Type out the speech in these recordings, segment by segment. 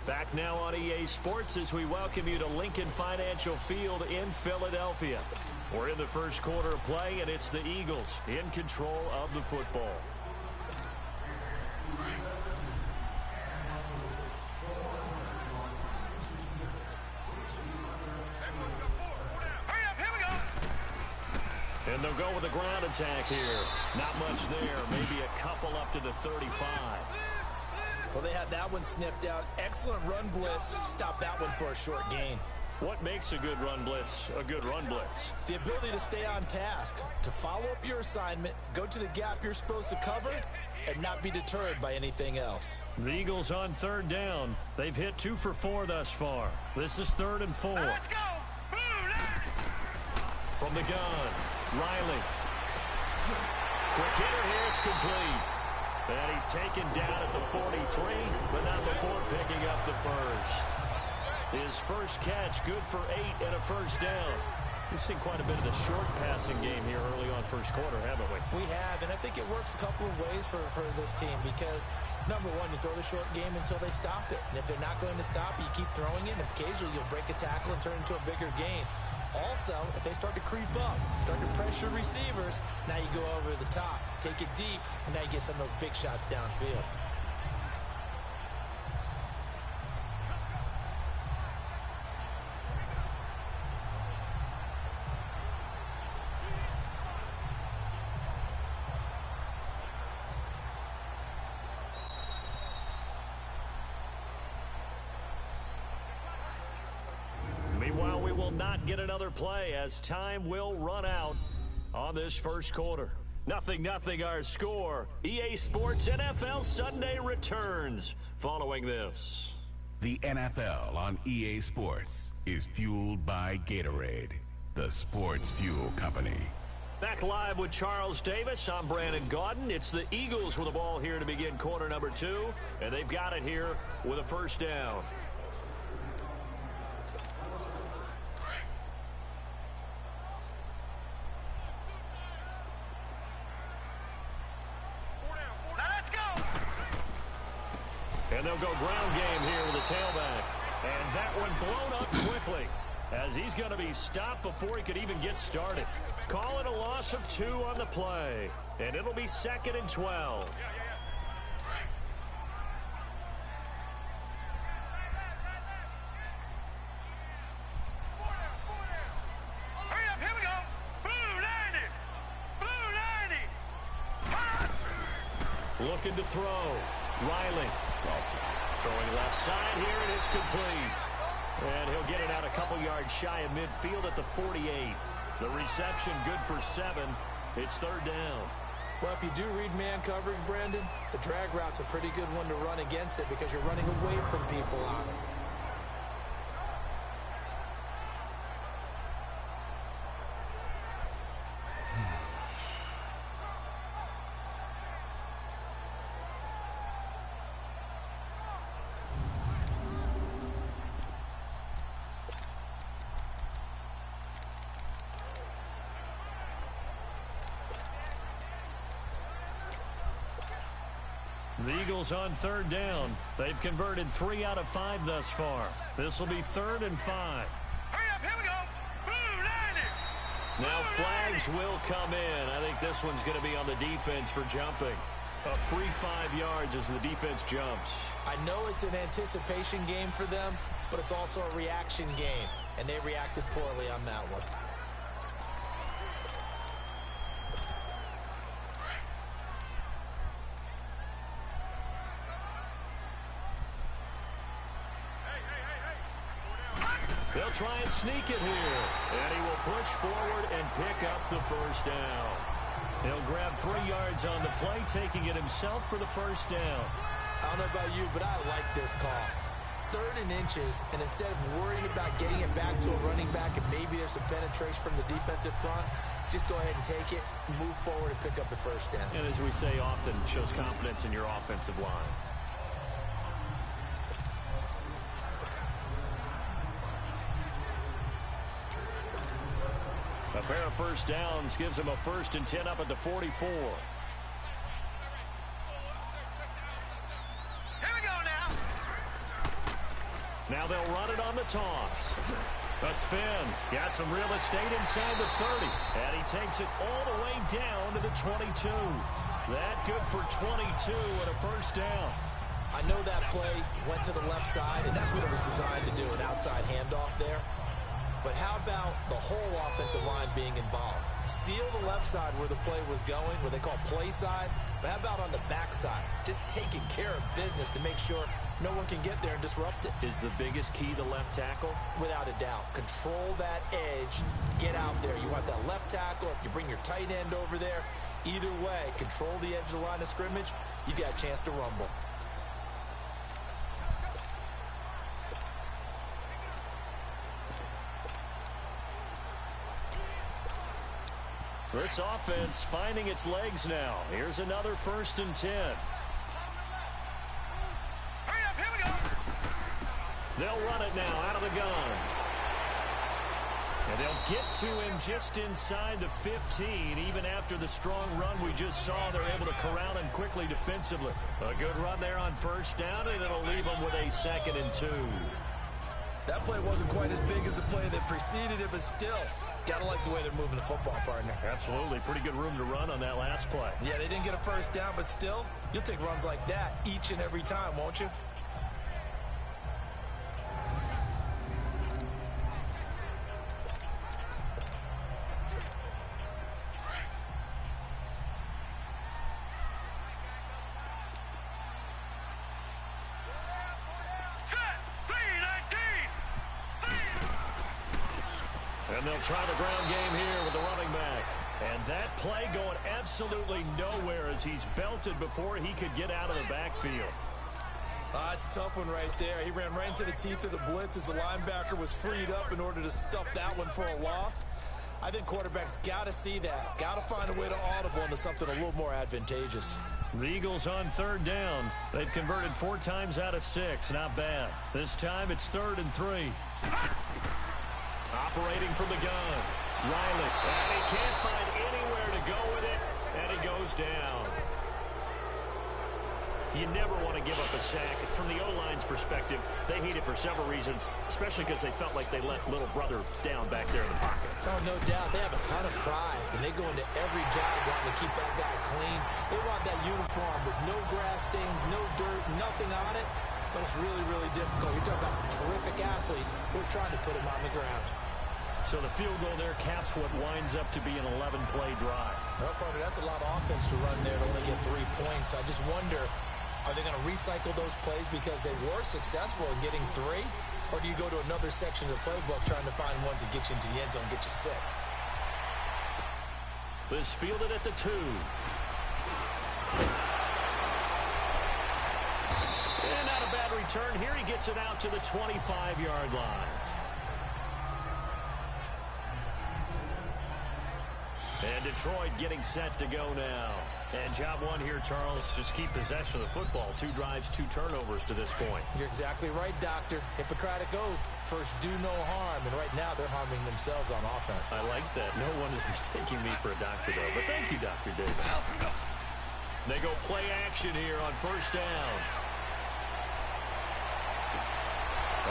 Back now on EA Sports as we welcome you to Lincoln Financial Field in Philadelphia. We're in the first quarter of play, and it's the Eagles in control of the football. And they'll go with a ground attack here. Not much there. Maybe a couple up to the 35. Well, they had that one sniffed out. Excellent run blitz. Stop that one for a short gain. What makes a good run blitz a good run blitz? The ability to stay on task, to follow up your assignment, go to the gap you're supposed to cover, and not be deterred by anything else. The Eagles on third down. They've hit 2 for 4 thus far. This is 3rd and 4. Let's go! From the gun, Riley. Quick hitter here, it's complete. And he's taken down at the 43, but not before picking up the first. His first catch, good for 8 and a first down. We've seen quite a bit of the short passing game here early on first quarter, haven't we? We have, and I think it works a couple of ways for this team because, number one, you throw the short game until they stop it. And if they're not going to stop it, you keep throwing it, and occasionally you'll break a tackle and turn it into a bigger gain. Also, if they start to creep up, start to pressure receivers, now you go over the top, take it deep, and now you get some of those big shots downfield. Meanwhile, we will not get another play as time will run out on this first quarter. 0-0 our score. EA Sports NFL Sunday returns following this. The NFL on EA Sports is fueled by Gatorade, the sports fuel company. Back live with Charles Davis. I'm Brandon Gaudin. It's the Eagles with the ball here to begin quarter number 2, and they've got it here with a first down. And they'll go ground game here with a tailback. And that one blown up quickly as he's going to be stopped before he could even get started. Call it a loss of 2 on the play. And it'll be 2nd and 12. Hurry up, here we go. Blue 90. Blue 90. Looking to throw. Riley. Throwing left side here, and it's complete. And he'll get it out a couple yards shy of midfield at the 48. The reception good for 7. It's 3rd down. Well, if you do read man coverage, Brandon, the drag route's a pretty good one to run against it because you're running away from people. The Eagles on 3rd down. They've converted 3 out of 5 thus far. This will be 3rd and 5. Hurry up, here we go. Blue 90. Now flags will come in. I think this one's going to be on the defense for jumping. A free 5 yards as the defense jumps. I know it's an anticipation game for them, but it's also a reaction game, and they reacted poorly on that one. They'll try and sneak it here. And he will push forward and pick up the first down. He'll grab 3 yards on the play, taking it himself for the first down. I don't know about you, but I like this call. 3rd and inches, and instead of worrying about getting it back to a running back and maybe there's some penetration from the defensive front, just go ahead and take it, move forward, and pick up the first down. And as we say often, shows confidence in your offensive line. A pair of first downs gives him a 1st and 10 up at the 44. Here we go now. Now they'll run it on the toss. A spin. Got some real estate inside the 30. And he takes it all the way down to the 22. That good for 22 and a first down. I know that play went to the left side, and that's what it was designed to do, an outside handoff there. But how about the whole offensive line being involved? Seal the left side where the play was going, what they call play side. But how about on the back side? Just taking care of business to make sure no one can get there and disrupt it. Is the biggest key the left tackle? Without a doubt. Control that edge. Get out there. You want that left tackle. If you bring your tight end over there, either way, control the edge of the line of scrimmage, you got a chance to rumble. This offense finding its legs now. Here's another 1st and 10. Hurry up, here we go. They'll run it now out of the gun. And they'll get to him just inside the 15. Even after the strong run we just saw, they're able to corral him quickly defensively. A good run there on 1st down, and it'll leave them with a 2nd and 2. That play wasn't quite as big as the play that preceded it, but still, gotta like the way they're moving the football, partner. Absolutely. Pretty good room to run on that last play. Yeah, they didn't get a 1st down, but still, you'll take runs like that each and every time, won't you? And they'll try the ground game here with the running back. And that play going absolutely nowhere as he's belted before he could get out of the backfield. It's a tough one right there. He ran right into the teeth of the blitz as the linebacker was freed up in order to stuff that one for a loss. I think quarterbacks got to see that. Got to find a way to audible into something a little more advantageous. The Eagles on 3rd down. They've converted 4 times out of 6. Not bad. This time it's 3rd and 3. Operating from the gun. Riley. And he can't find anywhere to go with it. And he goes down. You never want to give up a sack. From the O-line's perspective, they hate it for several reasons, especially because they felt like they let little brother down back there in the pocket. Oh, no doubt. They have a ton of pride, and they go into every job wanting to keep that guy clean. They want that uniform with no grass stains, no dirt, nothing on it. But it's really, really difficult. You're talking about some terrific athletes. We're trying to put him on the ground. So the field goal there caps what winds up to be an 11-play drive. Well, partner, that's a lot of offense to run there to only get 3 points. I just wonder, are they going to recycle those plays because they were successful in getting 3? Or do you go to another section of the playbook trying to find ones that get you into the end zone and get you 6? This fielded at the 2. And not a bad return. Here he gets it out to the 25-yard line. And Detroit getting set to go now. And job one here, Charles, just keep possession of the football. 2 drives, 2 turnovers to this point. You're exactly right, Doctor. Hippocratic oath. First, do no harm. And right now, they're harming themselves on offense. I like that. No one is mistaking me for a doctor, though. But thank you, Dr. Davis. They go play action here on 1st down.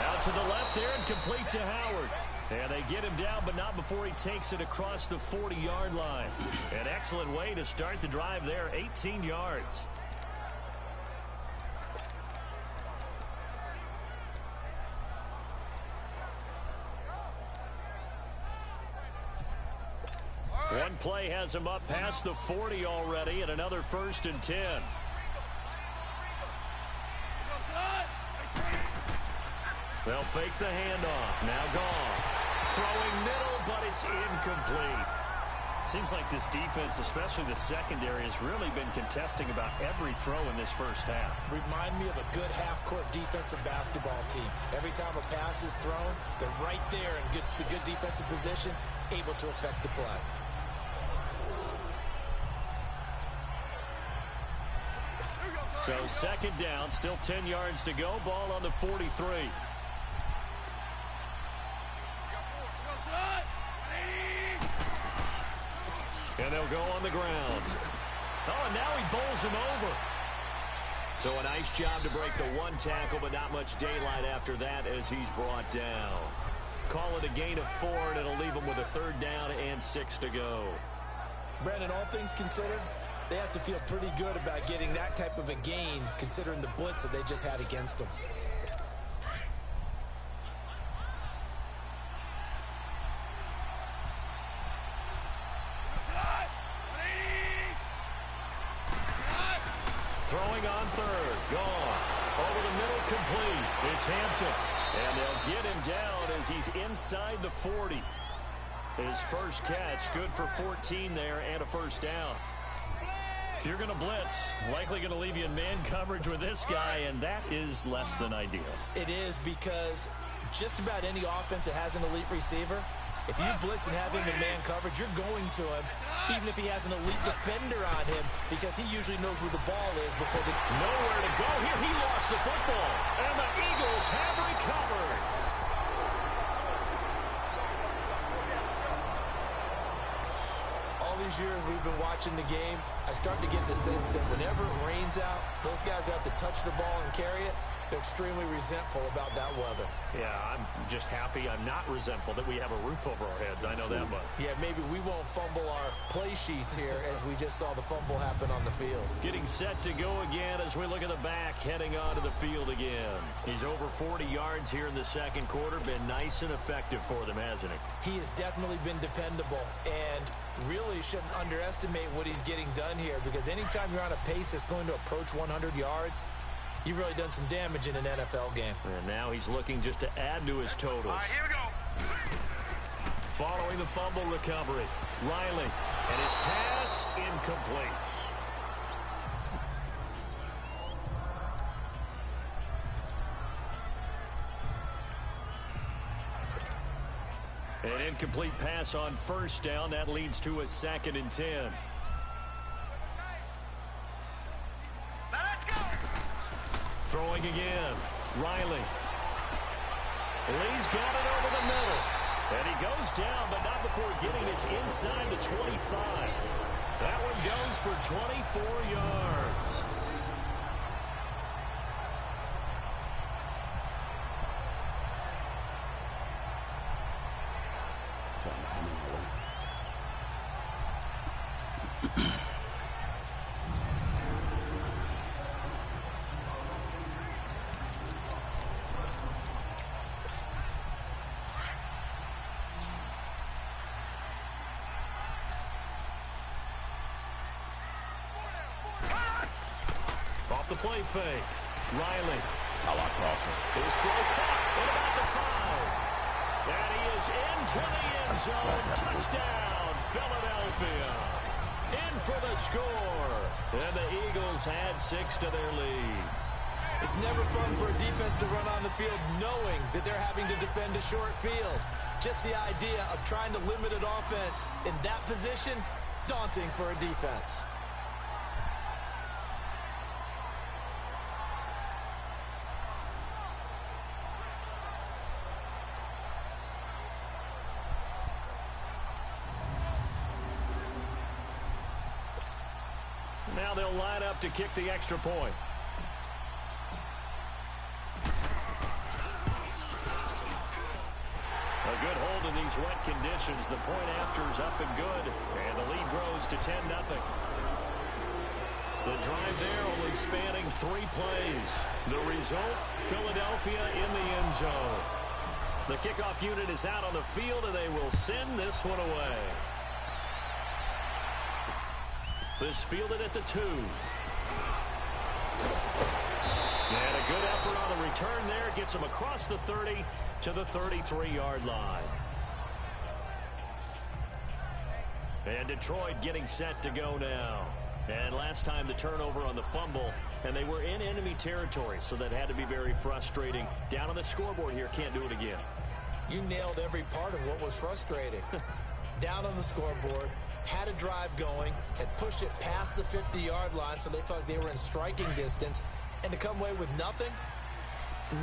Out to the left there and complete to Howard. And they get him down, but not before he takes it across the 40-yard line. An excellent way to start the drive there, 18 yards. One play has him up past the 40 already, and another 1st and 10. They'll fake the handoff. Now Goff. Throwing middle, but it's incomplete. Seems like this defense, especially the secondary, has really been contesting about every throw in this first half. Remind me of a good half-court defensive basketball team. Every time a pass is thrown, they're right there and gets the good defensive position, able to affect the play. So 2nd down, still 10 yards to go. Ball on the 43. And they'll go on the ground. Oh, and now he bowls him over. So a nice job to break the one tackle, but not much daylight after that as he's brought down. Call it a gain of 4, and it'll leave him with a 3rd down and 6 to go. Brandon, all things considered, they have to feel pretty good about getting that type of a gain considering the blitz that they just had against them. Throwing on 3rd. Gone. Over the middle, complete. It's Hampton. And they'll get him down as he's inside the 40. His first catch, good for 14 there and a 1st down. If you're going to blitz, likely going to leave you in man coverage with this guy, and that is less than ideal. It is, because just about any offense that has an elite receiver, if you blitz and have him in man coverage, you're going to him, even if he has an elite defender on him, because he usually knows where the ball is before the... Nowhere to go here. He lost the football, and the Eagles have recovered. All these years we've been watching the game, I start to get the sense that whenever it rains out, those guys who have to touch the ball and carry it, they're extremely resentful about that weather. Yeah, I'm just happy I'm not resentful that we have a roof over our heads. I know that much. Yeah, maybe we won't fumble our play sheets here as we just saw the fumble happen on the field. Getting set to go again as we look at the back, heading onto the field again. He's over 40 yards here in the 2nd quarter. Been nice and effective for them, hasn't he? He has definitely been dependable, and really shouldn't underestimate what he's getting done here, because anytime you're on a pace that's going to approach 100 yards, you've really done some damage in an NFL game. And now he's looking just to add to his totals. All right, here we go. Following the fumble recovery, Riley, and his pass incomplete. An incomplete pass on 1st down. That leads to a 2nd and 10. Now let's go. Throwing again. Riley. Lee's got it over the middle. And he goes down, but not before getting us inside the 25. That one goes for 24 yards. Off the play fake. Riley. I like Lawson. His throw caught at about the 5. And he is into the end zone. Touchdown, Philadelphia. In for the score. And the Eagles had 6 to their lead. It's never fun for a defense to run on the field knowing that they're having to defend a short field. Just the idea of trying to limit an offense in that position, daunting for a defense. Now they'll line up to kick the extra point. A good hold in these wet conditions. The point after is up and good. And the lead grows to 10-0. The drive there only spanning 3 plays. The result, Philadelphia in the end zone. The kickoff unit is out on the field, and they will send this one away. This fielded at the 2. And a good effort on the return there. Gets him across the 30 to the 33-yard line. And Detroit getting set to go now. And last time the turnover on the fumble, and they were in enemy territory, so that had to be very frustrating. Down on the scoreboard here, can't do it again. You nailed every part of what was frustrating. Down on the scoreboard, had a drive going, had pushed it past the 50-yard line, so they thought they were in striking distance, and to come away with nothing,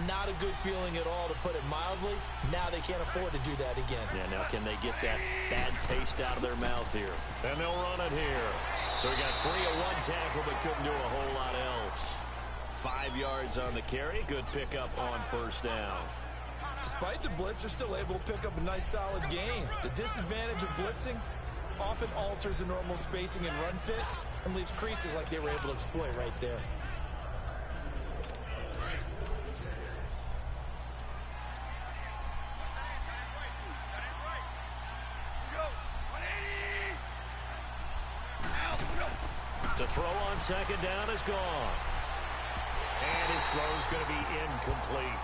not a good feeling at all, to put it mildly. Now they can't afford to do that again. Yeah, now can they get that bad taste out of their mouth here? And they'll run it here. So he got free of one tackle, but couldn't do a whole lot else. 5 yards on the carry. Good pickup on first down. Despite the blitz, they're still able to pick up a nice, solid gain. The disadvantage of blitzing often alters the normal spacing and run fits and leaves creases like they were able to exploit right there. To throw on second down is gone. And his throw is going to be incomplete.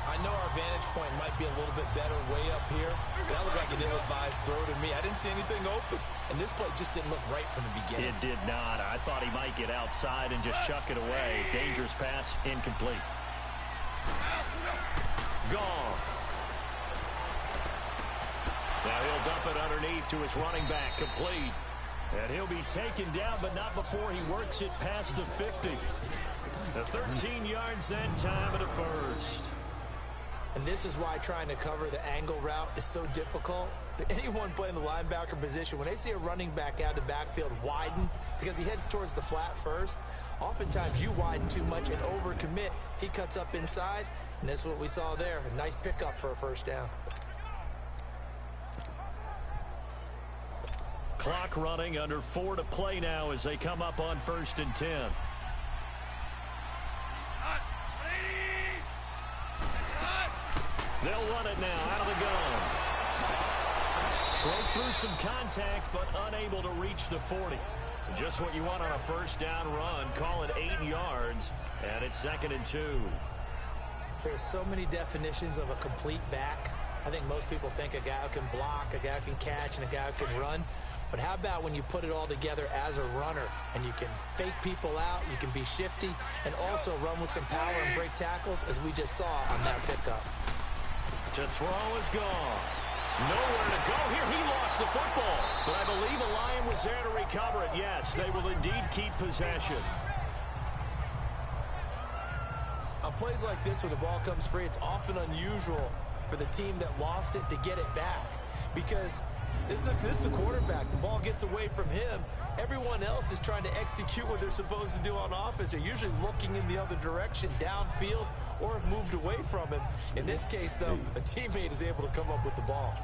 I know our vantage point might be a little bit better way up here, but that looked like an ill-advised throw to me. I didn't see anything open, and this play just didn't look right from the beginning. It did not. I thought he might get outside and just chuck it away. Dangerous pass, incomplete. Gone. Now he'll dump it underneath to his running back, complete. And he'll be taken down, but not before he works it past the 50. The 13 yards that time at a first. And this is why trying to cover the angle route is so difficult. Anyone playing the linebacker position, when they see a running back out of the backfield widen because he heads towards the flat first, oftentimes you widen too much and overcommit. He cuts up inside, and that's what we saw there. A nice pickup for a first down. Clock running, under 4 to play now as they come up on 1st and 10. They'll run it now out of the gun. Broke through some contact, but unable to reach the 40. Just what you want on a first down run. Call it 8 yards, and it's 2nd and 2. There's so many definitions of a complete back. I think most people think a guy who can block, a guy who can catch, and a guy who can run. But how about when you put it all together as a runner and you can fake people out, you can be shifty, and also run with some power and break tackles, as we just saw on that pickup. To throw is gone. Nowhere to go here. He lost the football. But I believe a Lion was there to recover it. Yes, they will indeed keep possession. On plays like this, when the ball comes free, it's often unusual for the team that lost it to get it back. Because this is the quarterback. The ball gets away from him. Everyone else is trying to execute what they're supposed to do on offense. They're usually looking in the other direction, downfield, or have moved away from him. In this case, though, a teammate is able to come up with the ball.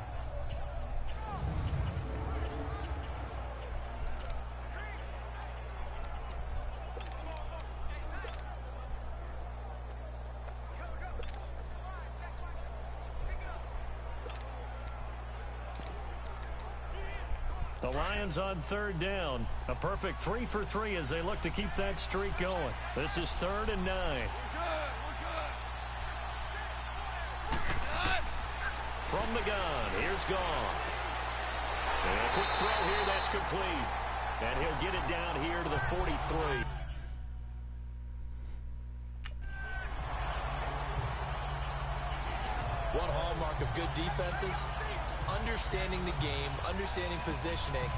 The Lions on 3rd down. A perfect 3 for 3 as they look to keep that streak going. This is 3rd and 9. From the gun, here's Goff. And a quick throw here, that's complete. And he'll get it down here to the 43. One hallmark of good defenses is understanding the game, understanding positioning,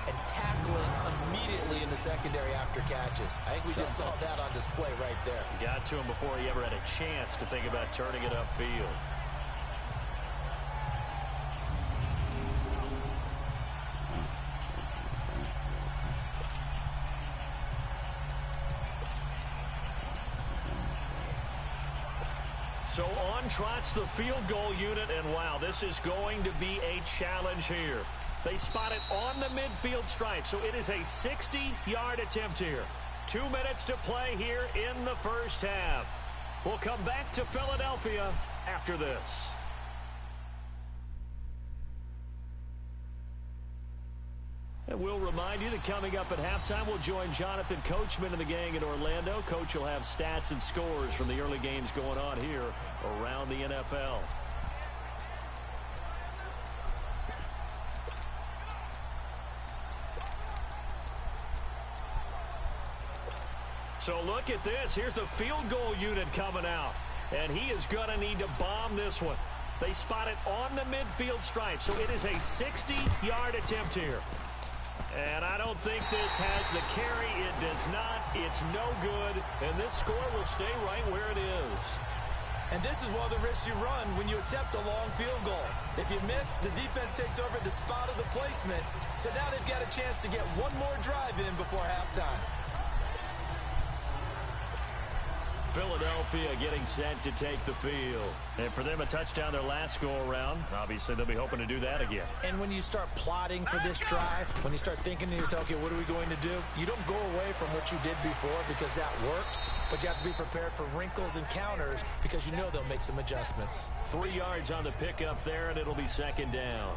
and tackling immediately in the secondary after catches. I think we just saw that on display right there. Got to him before he ever had a chance to think about turning it upfield. So on trots the field goal unit, and wow, this is going to be a challenge here. They spot it on the midfield stripe, so it is a 60-yard attempt here. 2 minutes to play here in the first half. We'll come back to Philadelphia after this. And we'll remind you that coming up at halftime, we'll join Jonathan Coachman and the gang in Orlando. Coach will have stats and scores from the early games going on here around the NFL. So look at this. Here's the field goal unit coming out. And he is going to need to bomb this one. They spot it on the midfield stripe, so it is a 60-yard attempt here. And I don't think this has the carry. It does not. It's no good. And this score will stay right where it is. And this is one of the risks you run when you attempt a long field goal. If you miss, the defense takes over the spot of the placement. So now they've got a chance to get one more drive in before halftime. Philadelphia getting set to take the field. And for them, a touchdown their last go-around. Obviously, they'll be hoping to do that again. And when you start plotting for this drive, when you start thinking to yourself, okay, what are we going to do? You don't go away from what you did before because that worked, but you have to be prepared for wrinkles and counters because you know they'll make some adjustments. 3 yards on the pickup there, and it'll be second down.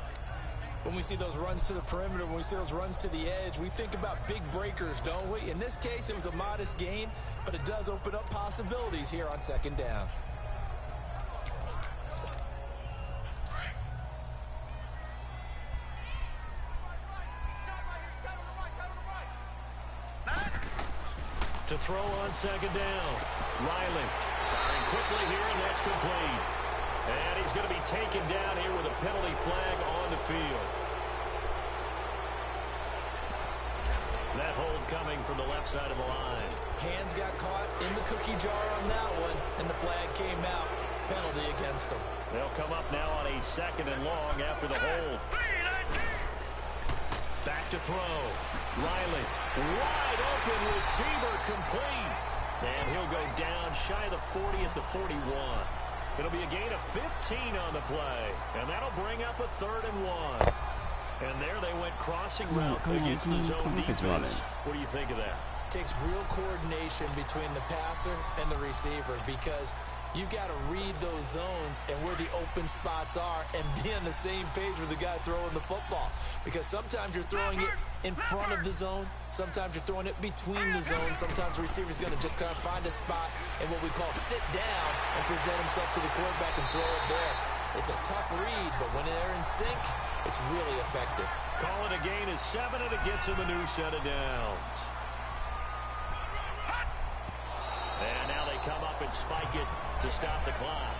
When we see those runs to the perimeter, when we see those runs to the edge, we think about big breakers, don't we? In this case, it was a modest gain, but it does open up possibilities here on second down. To throw on second down. Riley firing quickly here, and that's complete. And he's going to be taken down here with a penalty flag on the field. That hold coming from the left side of the line. Hands got caught in the cookie jar on that one, and the flag came out. Penalty against them. They'll come up now on a second and long after the hold. Back to throw. Riley, wide open receiver, complete. And he'll go down shy of the 40 at the 41. It'll be a gain of 15 on the play. And that'll bring up a 3rd and 1. And there they went crossing route against the zone defense. What do you think of that? Takes real coordination between the passer and the receiver because you've got to read those zones and where the open spots are and be on the same page with the guy throwing the football. Because sometimes you're throwing it in front of the zone. Sometimes you're throwing it between the zones. Sometimes the receiver's going to just kind of find a spot and what we call sit down and present himself to the quarterback and throw it there. It's a tough read, but when they're in sync, it's really effective. Call it a gain of 7, and it gets him a new set of downs. And now they come up and spike it to stop the clock.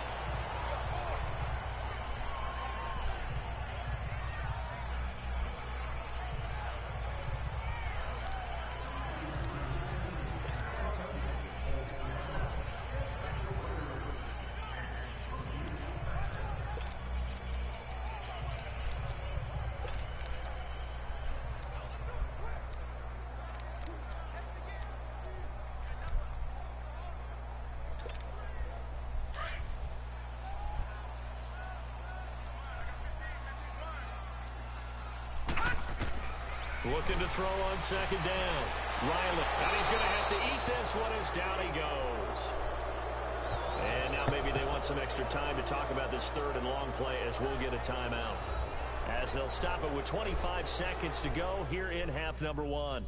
Looking to throw on second down. Riley, and he's going to have to eat this one as down he goes. And now maybe they want some extra time to talk about this 3rd and long play as we'll get a timeout. As they'll stop it with 25 seconds to go here in half number 1.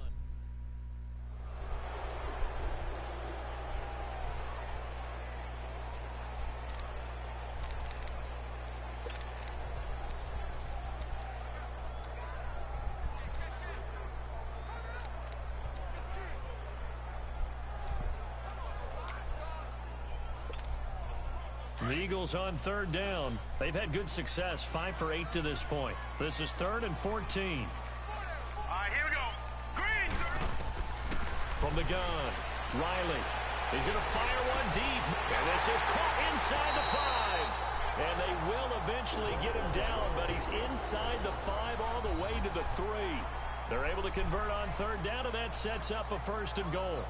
The Eagles on 3rd down. They've had good success, 5 for 8 to this point. This is 3rd and 14. All right, here we go. Green. From the gun, Riley. He's going to fire one deep. And this is caught inside the 5. And they will eventually get him down, but he's inside the 5 all the way to the 3. They're able to convert on 3rd down, and that sets up a 1st and goal.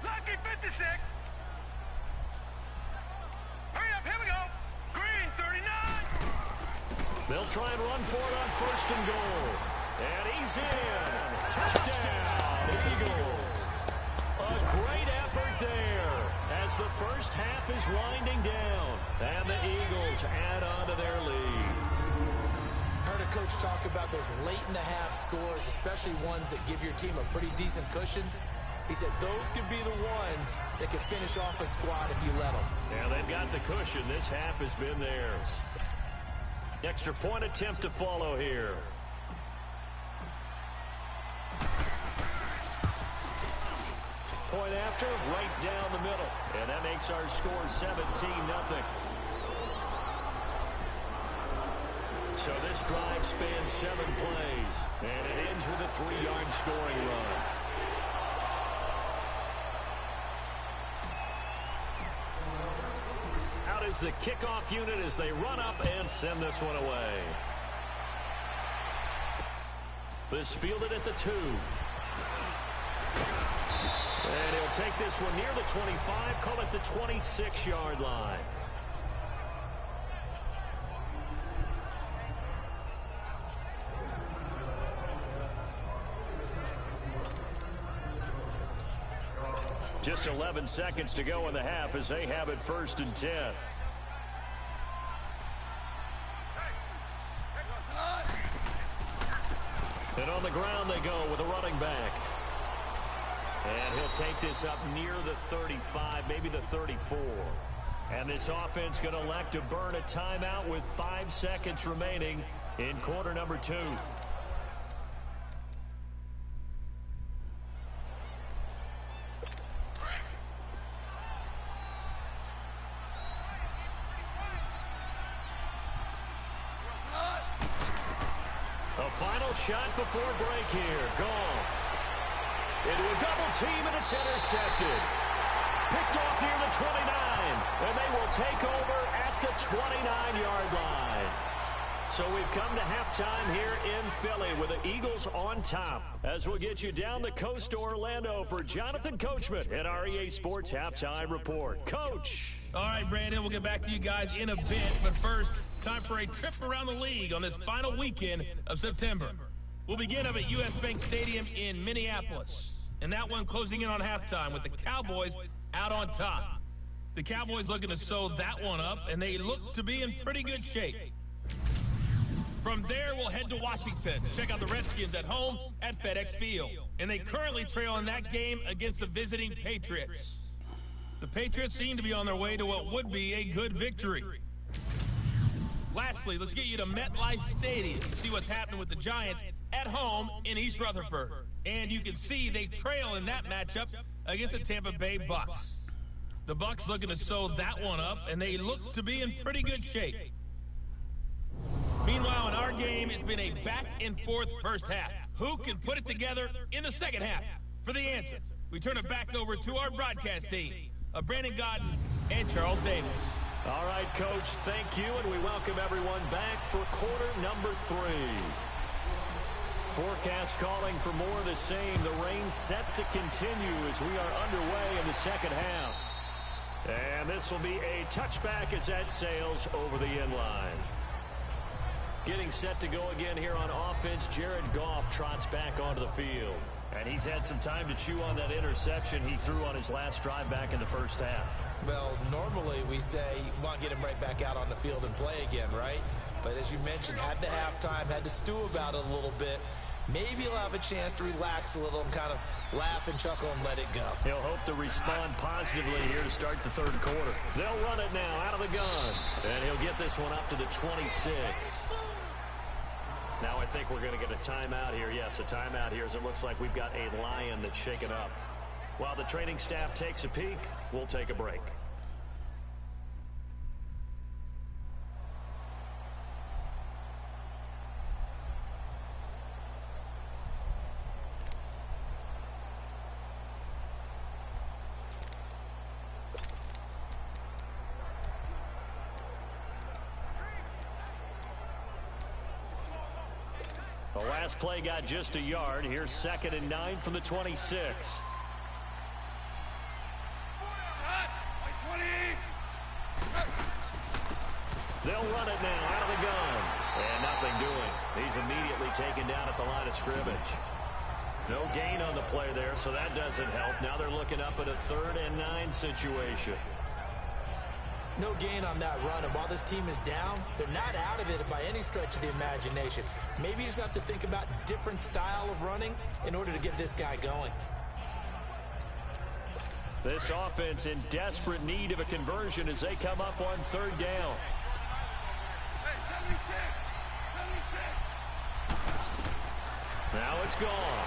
Lucky 56. Hurry up, here we go. Green 39. They'll try and run for it on 1st and goal. And he's in. Touchdown, Eagles. A great effort there as the first half is winding down. And the Eagles add on to their lead. Heard a coach talk about those late-in-the-half scores, especially ones that give your team a pretty decent cushion. He said those could be the ones that could finish off a squad if you let them. Yeah, they've got the cushion. This half has been theirs. Extra point attempt to follow here. Point after, right down the middle. And that makes our score 17-0. So this drive spans 7 plays, and it ends begins with a 3-yard scoring run. Out is the kickoff unit as they run up and send this one away. This fielded at the 2. And he'll take this one near the 25, call it the 26-yard line. Just 11 seconds to go in the half as they have it 1st and 10. And on the ground they go with a running back. And he'll take this up near the 35, maybe the 34. And this offense going to elect to burn a timeout with 5 seconds remaining in quarter number 2. A final shot before break here. Goff. Into a double team, and it's intercepted. Picked off near the 29, and they will take over at the 29-yard line. So we've come to halftime here in Philly with the Eagles on top. As we'll get you down the coast to Orlando for Jonathan Coachman at our EA Sports Halftime Report. Coach. All right, Brandon, we'll get back to you guys in a bit. But first, time for a trip around the league on this final weekend of September. We'll begin up at U.S. Bank Stadium in Minneapolis. And that one closing in on halftime with the Cowboys out on top. The Cowboys looking to sew that one up, and they look to be in pretty good shape. From there, we'll head to Washington to check out the Redskins at home at FedEx Field. And they currently trail in that game against the visiting Patriots. The Patriots seem to be on their way to what would be a good victory. Lastly, let's get you to MetLife Stadium to see what's happening with the Giants at home in East Rutherford. And you can see they trail in that matchup against the Tampa Bay Bucks. The Bucks looking to sew that one up, and they look to be in pretty good shape. Meanwhile, in our game, it's been a back-and-forth first half. Who can put it together in the second half? For the answer, we turn it back over to our broadcast team of Brandon Gaudin and Charles Davis. All right, Coach, thank you, and we welcome everyone back for quarter number 3. Forecast calling for more of the same. The rain set to continue as we are underway in the second half. And this will be a touchback as that sails over the end line. Getting set to go again here on offense, Jared Goff trots back onto the field. And he's had some time to chew on that interception he threw on his last drive back in the first half. Well, normally we say you want to get him right back out on the field and play again, right? But as you mentioned, had the halftime, had to stew about it a little bit. Maybe he'll have a chance to relax a little and kind of laugh and chuckle and let it go. He'll hope to respond positively here to start the third quarter. They'll run it now out of the gun. And he'll get this one up to the 26. Now I think we're going to get a timeout here. Yes, a timeout here as it looks like we've got a lion that's shaken up. While the training staff takes a peek, we'll take a break. The last play got just a yard. Here's 2nd and 9 from the 26. They'll run it now out of the gun. And nothing doing. He's immediately taken down at the line of scrimmage. No gain on the play there, so that doesn't help. Now they're looking up at a 3rd and 9 situation. No gain on that run, and while this team is down, they're not out of it by any stretch of the imagination. Maybe you just have to think about different style of running in order to get this guy going. This offense in desperate need of a conversion as they come up on 3rd down. Now it's gone.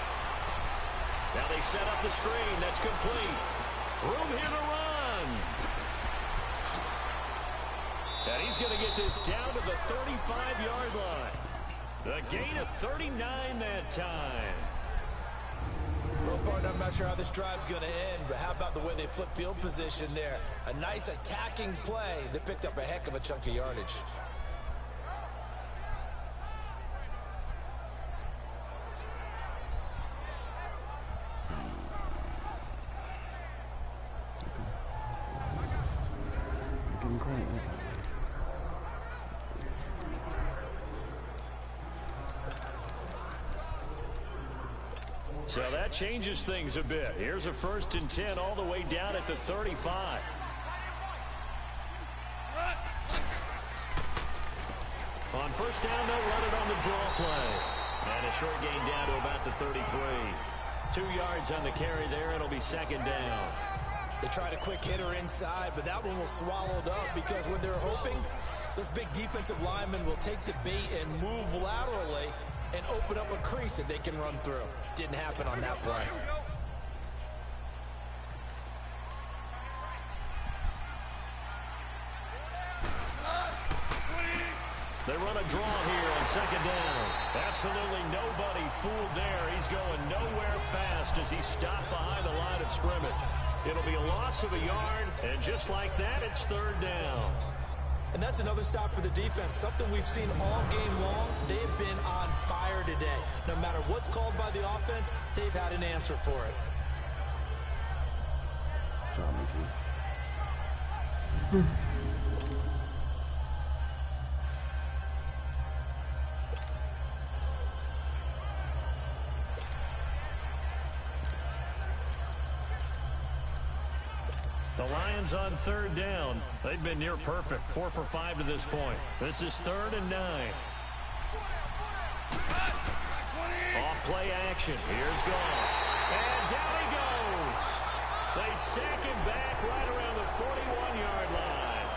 Now they set up the screen. That's complete. Room here to run. And he's going to get this down to the 35-yard line. A gain of 39 that time. Well, partner, I'm not sure how this drive's going to end, but how about the way they flip field position there? A nice attacking play that picked up a heck of a chunk of yardage. So that changes things a bit. Here's a 1st and 10 all the way down at the 35. On 1st down, they'll run it on the draw play. And a short gain down to about the 33. 2 yards on the carry there. It'll be 2nd down. They tried a quick hitter inside, but that one was swallowed up because when they're hoping, those big defensive linemen will take the bait and move laterally and open up a crease that they can run through. Didn't happen on that play. They run a draw here on 2nd down. Absolutely nobody fooled there. He's going nowhere fast as he's stopped behind the line of scrimmage. It'll be a loss of a yard, and just like that, it's 3rd down. And that's another stop for the defense, something we've seen all game long. They've been on fire today. No matter what's called by the offense, they've had an answer for it. The Lions on 3rd down. They've been near perfect, 4 for 5 to this point. This is 3rd and 9. Off play action. Here's Goff. And down he goes. They sack him back right around the 41-yard line.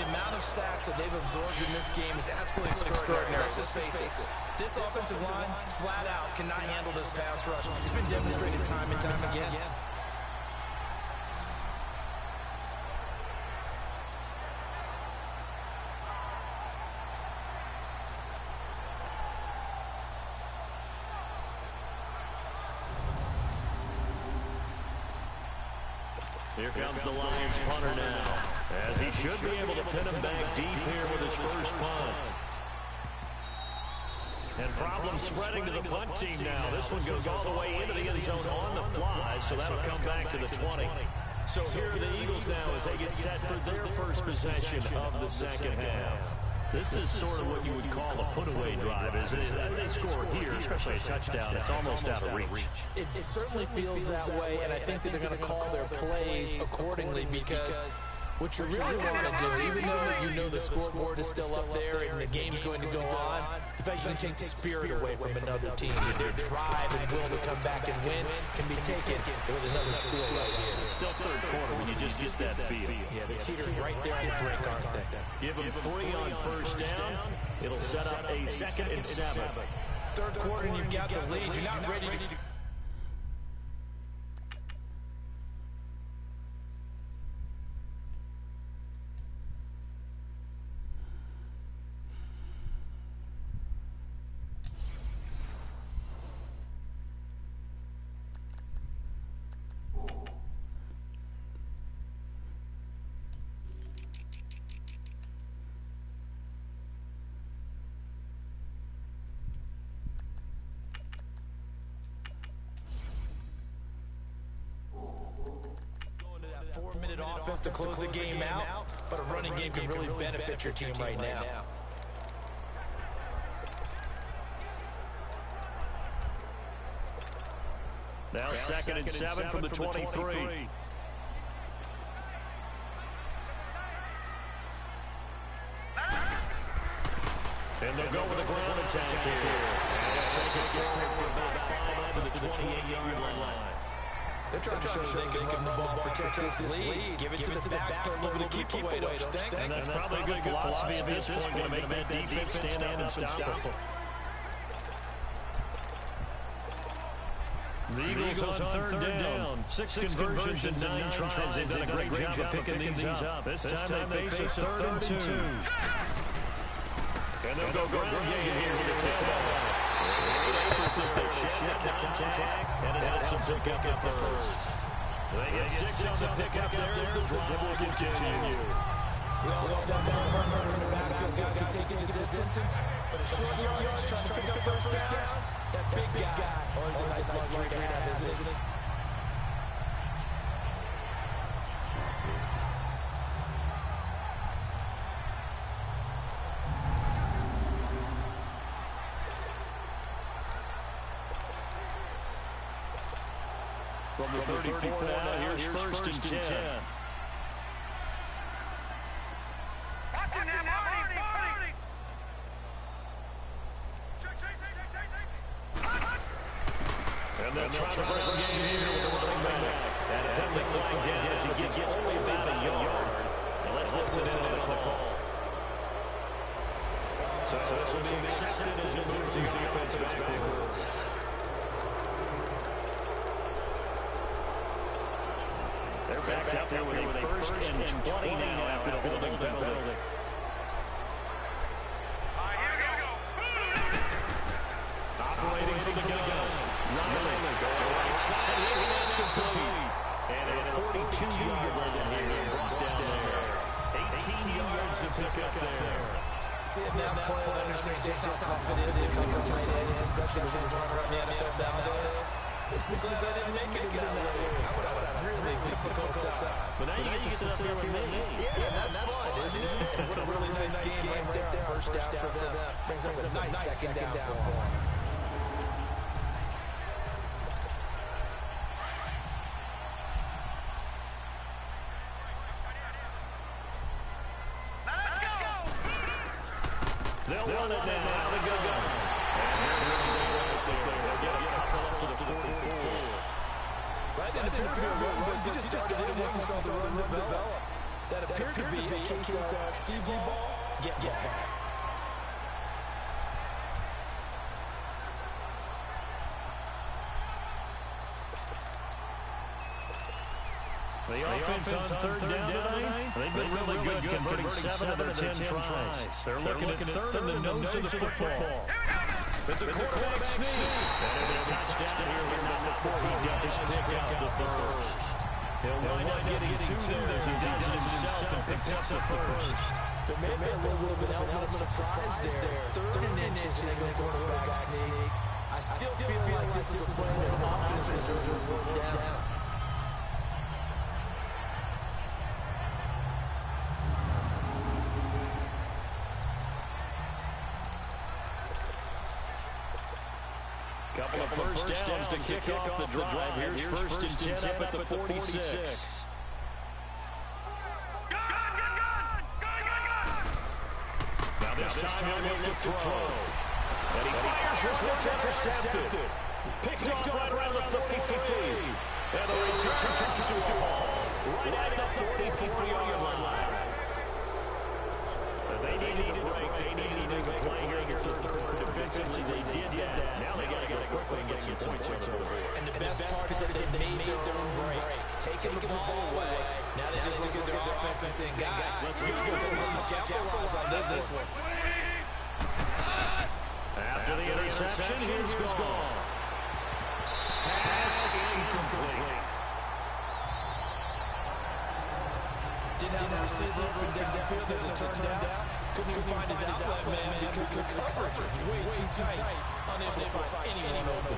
The amount of sacks that they've absorbed in this game is absolutely extraordinary. Let's just face it. This offensive line, flat out, cannot handle this pass rush. It's been demonstrated time and time again. Here comes the Lions punter now, as he should be able to pin him back deep here with his first punt. And problems spreading to the punt team now. This one goes all the way into the end zone on the fly, so that'll come back to the 20. So here are the Eagles now as they get set for their first possession of the 2nd half. This is sort of what you would call a put-away drive, isn't it? They score here, especially a touchdown. It's almost out of reach. It certainly feels that way, and I think that they're going to call their plays accordingly because what you really want to do, even though you know the scoreboard is still up there and the game's going to go on, in fact, you can take the spirit away from another team. Their drive and will to come back and win can be taken with another score right here. It's still 3rd quarter when you just get that feel. Yeah, they're teetering right there on the brink, aren't they? Give them 3 on 1st down. It'll set up a 2nd and 7. 3rd quarter and you've got the lead. You're not ready to... offense to close the game out, but a running game can really benefit your team right now. Now 2nd and 7 from the 23. And they'll go with a ground attack here. And they'll take it forward for about 5 up to the 28-yard line. They're trying to show they can run the ball, protect this lead, give it to the backs, put a little bit of keep away, don't you think? And that's probably a good philosophy at this point, going to make that defense stand up and stop them. The Eagles on 3rd down. 6 conversions and 9 tries. They've done a great job of picking these up. This time they face a 3rd and 2. And they'll go ground game here with the tailback. They shed the contact, and it helps them pick up the first. They get 6 on the pickup there as the drive will continue. We all know that runner in the backfield guy can take it the distance, but a short yardage trying to pick up first downs, that big guy always a nice luxury to have, isn't it? From the 34 now, here's first and 10. And they'll try to break the game here with the running back. And a penalty flag down as he gets only about a yard. And let's listen in on the call. So this will be accepted as he moves his defense backwards. They're backed up there with a first and 20 now after the holding penalty. Operating from the gun. Riley going right side. And that's complete. And a 42-yard run here brought down there. 18 yards to pick up there. See it now play and understand just how tough it is to cover tight ends, especially the ones running around the NFL nowadays. It's because they didn't make it that way. I would have a really difficult time. But now you get to sit up here with me. Yeah, that's fun, isn't it? What a really nice game right there. First down for them. Brings up a nice second down for them. They'll run it now. Out of the gun. They'll get a couple up to the 44. Right, didn't appear to be a run, but he just started it once he saw the run develop. That appeared to be a case of see ball, get ball. The offense on third down tonight, they've been really good converting 7 of their 10 tries. They're looking at third in the nose of the football. It's a quarterback sneak. And a touchdown here with number 4. He does pick up the first. He'll wind up getting 2 there as he does it himself and picks up the first. There may be a little bit of an element of surprise there. Third and inches and they go quarterback sneak. I still feel like this is a play that offense reserves will work down. Couple of first downs to kick off the drive. Here's first and 10 up at the 46. Now this time he'll look to throw. And he fires one that's intercepted. Picked off right around the 43. And the return comes to a ball right at the 44-yard line. They needed a break. They needed to make a play here in the third quarter. Defensively, they did that. Now they got to go quickly and get some points on the board. And the best part is that they made their own break. Taking the ball away. Now they just look at their offense and say, guys, let's go. Capitalize on this one. After the interception, here's gone. Pass incomplete. Didn't have a receiver open downfield as it turned out. Couldn't even find his outlet man because the coverage was way too tight. Unable to find anyone open.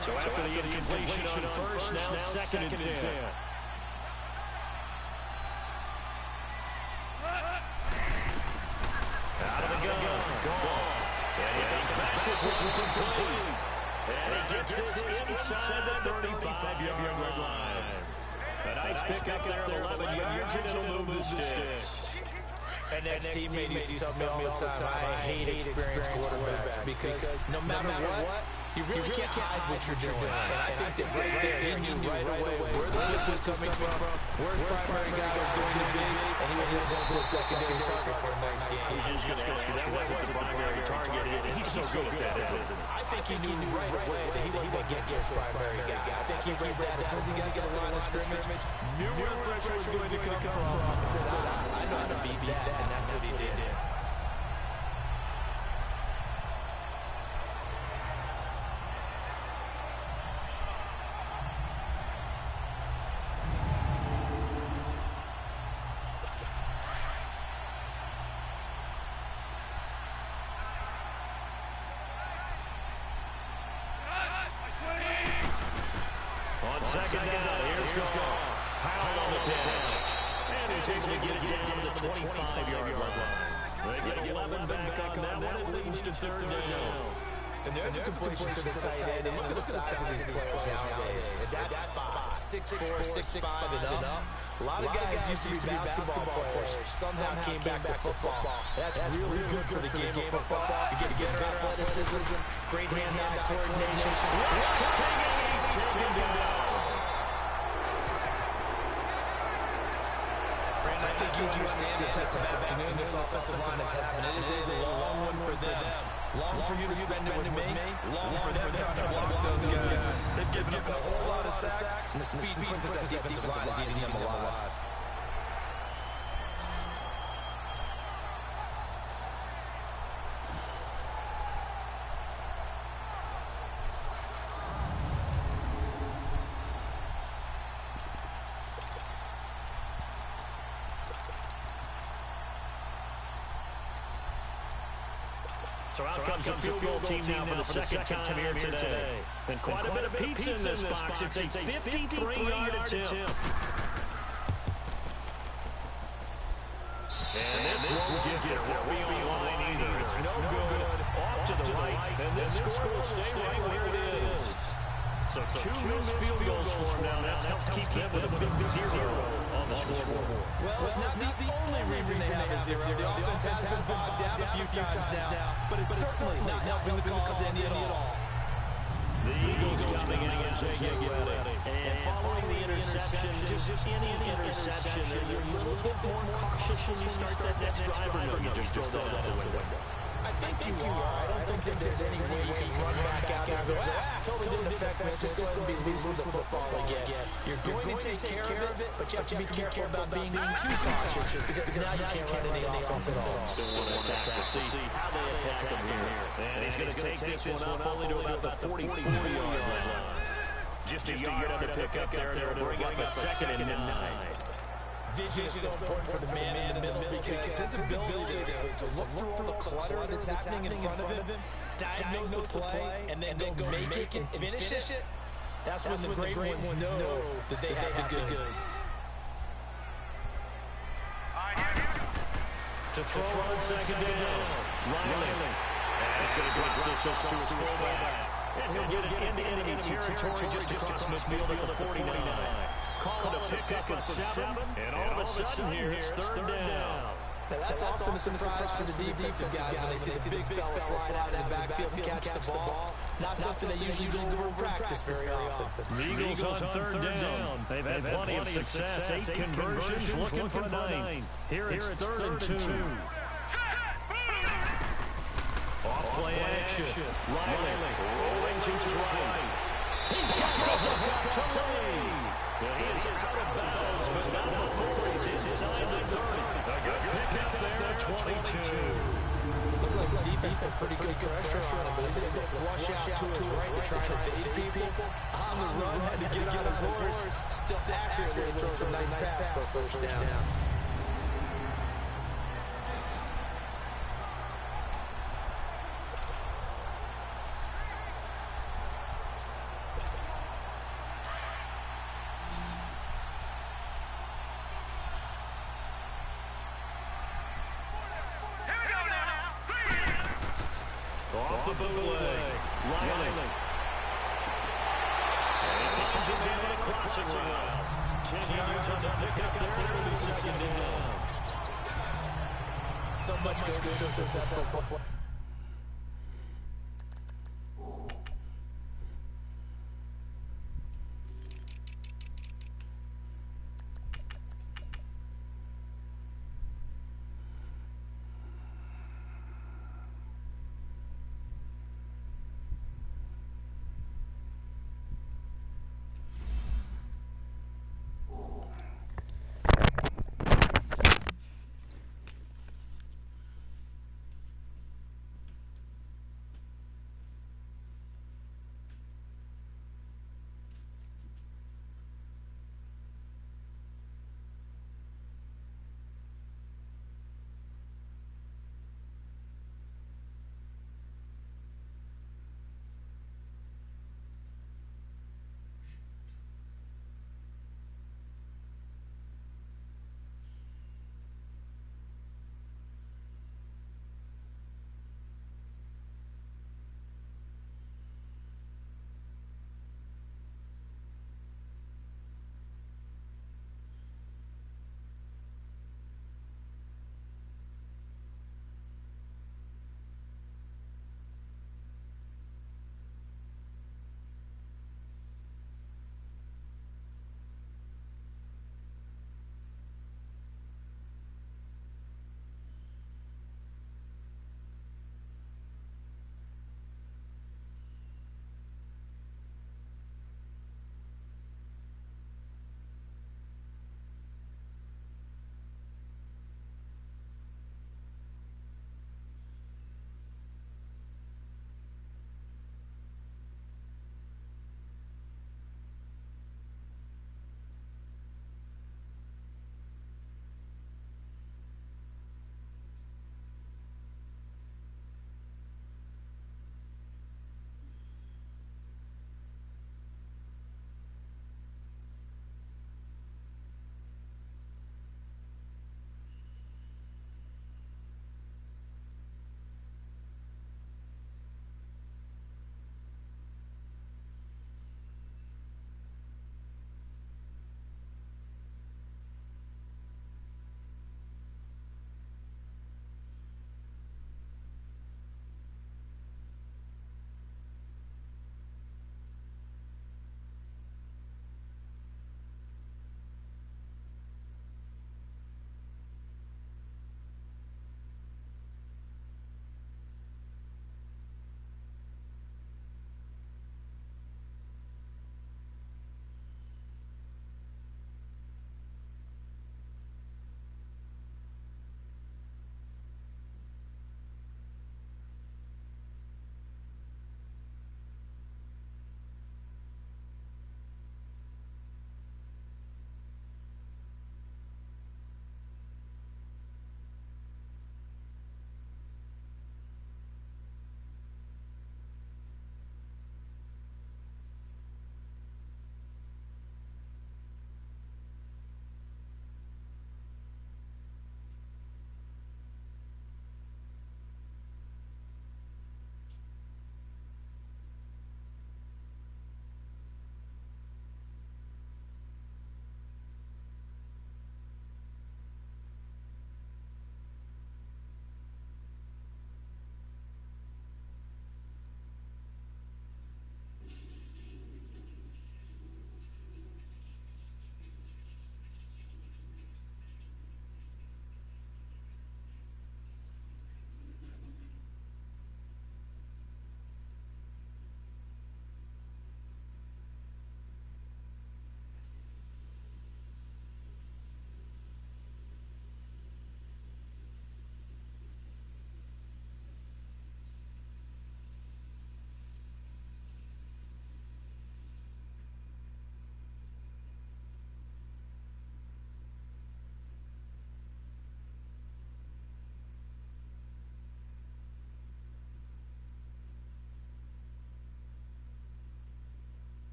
So after the incompletion on first, now second and 10. Out of the gun. Gone. And he comes back with one complete. And he gets this inside the 35-yard line. A nice pick up there, 11 yards, and it'll move the sticks. An ex-teammate used to tell me all the time, I hate experienced quarterbacks because no matter what, You really can't hide what you're doing. And I think that right there, he knew right away where the blitz was coming from, where his primary guy was going to be, and he ended up going to a secondary target for a nice game. He's just going to ask you, that wasn't the primary target. He's so good at that, isn't he? I think he knew right away that he wasn't going to get to his primary guy. I think he read that as soon as he got to the line of scrimmage, knew where the pressure was going to come from, and said, I know how to beat that, and that's what he did. Second down, here's Goff. Powell on the catch. And he's able to get it down to the 25-yard line. They get 11 back on that one. It leads to third down. And there's a completion to the tight end. And look at the size of these players nowadays. At that spot, 6'4", 6'5", and up. A lot of guys used to be basketball players. Somehow came back to football. That's really good for the game of football. You get better athleticism, great hand-eye coordination. He's taken down. Brandon, I think you understand the type of afternoon this offensive line is having. It is a long one for them. Long for you to spend it with me. Long for them trying to block those guys. They've given up a whole lot of sacks, and the speed and quickness of that defensive line is eating them alive. So out comes the field goal team now for the second time here today. And quite a bit of pizza in this box. It's a 53-yard attempt. And this won't get there. Won't be on the line either. It's no good. Off to the right. And this score will stay right where it is. So two missed field goals for him now. That's helped keep them with a big 0 on the scoreboard. Well, it's not the only reason they have a 0. The offense has been bogged down a few times now, but it's certainly not helping the cause any at all. The Eagles coming in as they get ready. And following the interception, just any interception, you're a little bit more cautious when you start that next drive, or no, you just throw those out the window. I think you are. I don't think that there's any way you can run back out there and go, totally didn't affect me. Just go ahead and be loose with the football again. You're going to take care of it, but you have to be careful about being too cautious, because now you can't run any offense at all. Still want to attack. We'll see how they attack him here. And he's going to take this one up only to about the 44-yard line. Just a yard to pick up there, and they'll bring up a 2nd and 9. Vision is so important for the man in the middle, because his ability to look through all the clutter that's happening in front of him, diagnose the play, and then go make it and finish it, that's when the great ones know that they have the goods. To throw on 2nd down, Riley. And he's going to drop this off to his fullback. And he'll get it into enemy territory just across midfield at the 49. Call it a pickup of 7, and all of a sudden here, it's 3rd down. Now that's often a surprise for the defensive guys when they see the big fella slide out in the backfield and catch the ball. Not something they usually do over in practice very often. The Eagles on 3rd down. They've had plenty of success. 8 conversions, looking for a 9th. Here it's 3rd and 2. Off play action. Riley rolling to his right. He's got the hook to lead. He is out of bounds, but not before he's inside the 30. A good pick up there at 22. Looked like the defense put pretty good pressure on him, but he's able to flush out to his right to try to evade people. On the run, had to get on his horse. Still accurately throws a nice pass for a 1st down. Off the bootleg, Riley. And he finds it down a crossing route. 10 yards on the pickup there. It'll be 2nd down. So much goes into a successful football.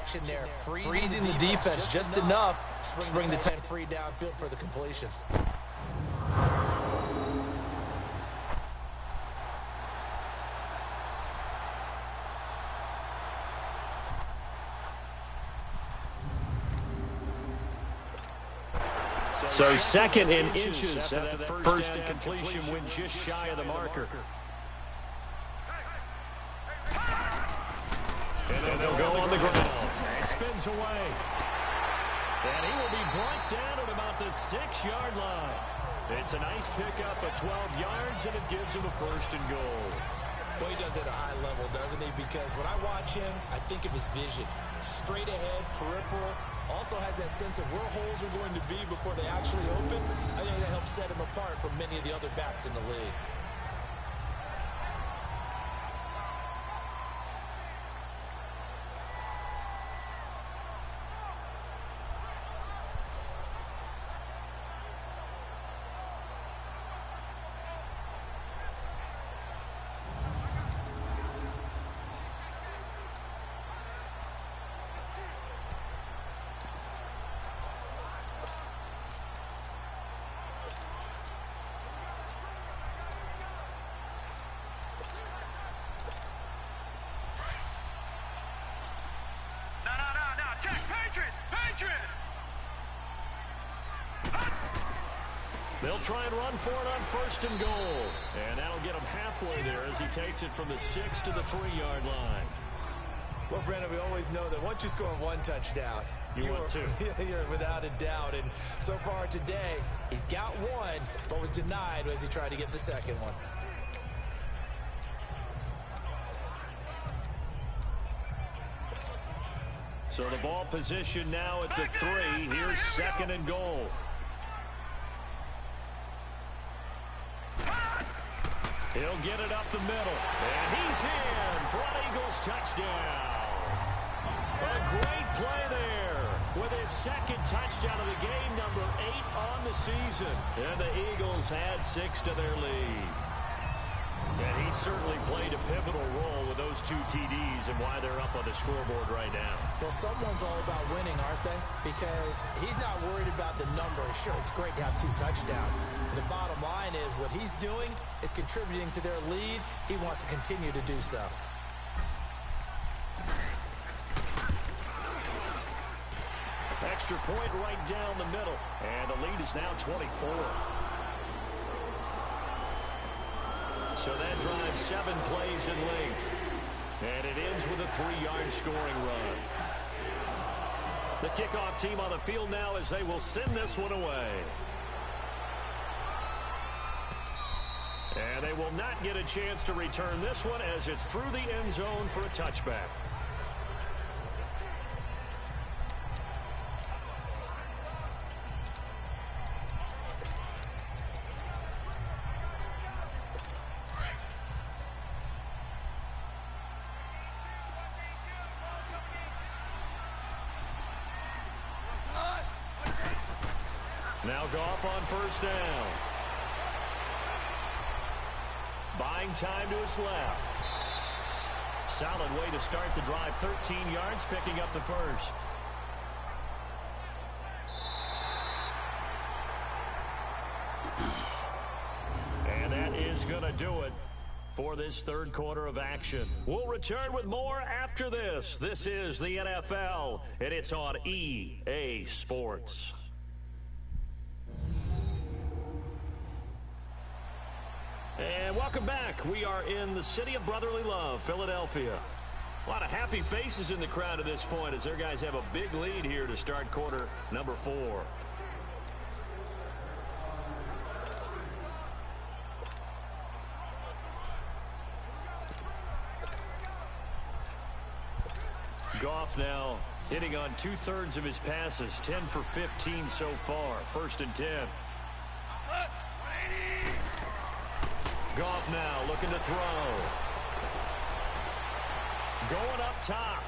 action there, freezing the defense just enough to bring the tight end free downfield for the completion. So second in inches after that first down completion went just shy of the marker. And then they'll go on the ground. He spins away. And he will be brought down at about the 6-yard line. It's a nice pickup of 12 yards, and it gives him a first and goal. Well, he does it at a high level, doesn't he? Because when I watch him, I think of his vision. Straight ahead, peripheral. Also has that sense of where holes are going to be before they actually open. I think that helps set him apart from many of the other backs in the league. They'll try and run for it on first and goal. And that'll get him halfway there as he takes it from the 6 to the 3-yard line. Well, Brandon, we always know that once you score one touchdown, you want two. You're without a doubt. And so far today, he's got one, but was denied as he tried to get the second one. So the ball position now at the 3. Here's second and goal. He'll get it up the middle. And he's in for an Eagles touchdown. A great play there with his second touchdown of the game, number 8 on the season. And the Eagles add 6 to their lead. And he certainly played a pivotal role with those 2 TDs and why they're up on the scoreboard right now. Well, someone's all about winning, aren't they? Because he's not worried about the number. Sure, it's great to have 2 touchdowns. The bottom line is what he's doing is contributing to their lead. He wants to continue to do so. Extra point right down the middle. And the lead is now 24. So that drives 7 plays in length. And it ends with a 3-yard scoring run. The kickoff team on the field now as they will send this one away. And they will not get a chance to return this one as it's through the end zone for a touchback. Now Goff on first down. Buying time to his left. Solid way to start the drive. 13 yards, picking up the first. And that is going to do it for this third quarter of action. We'll return with more after this. This is the NFL, and it's on EA Sports. And welcome back. We are in the city of brotherly love, Philadelphia. A lot of happy faces in the crowd at this point as their guys have a big lead here to start quarter number 4. Goff now hitting on 2/3 of his passes, 10 for 15 so far. First and 10. Goff now looking to throw. Going up top.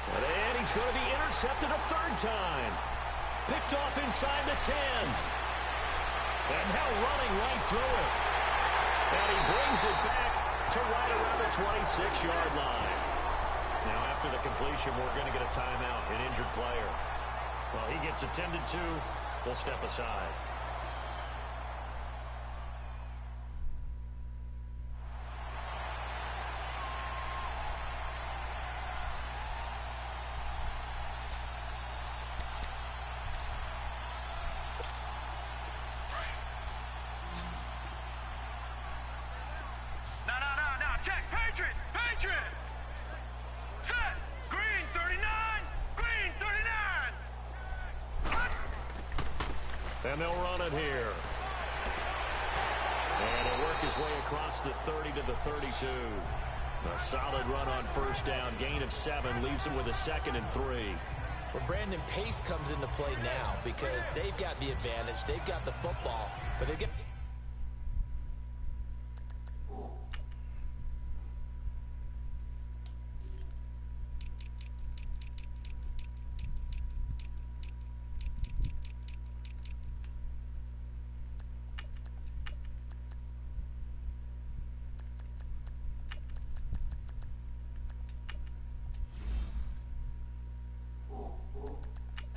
And he's going to be intercepted a 3rd time. Picked off inside the 10. And now running right through it. And he brings it back to right around the 26-yard line. Now, after the completion, we're going to get a timeout, an injured player. Well, he gets attended to. We'll step aside. Check, Patriot! Patriot! Set! Green 39! Green 39! And they'll run it here. And he'll work his way across the 30 to the 32. A solid run on first down. Gain of 7 leaves him with a 2nd and 3. Well, Brandon, pace comes into play now because they've got the advantage. They've got the football, but they get...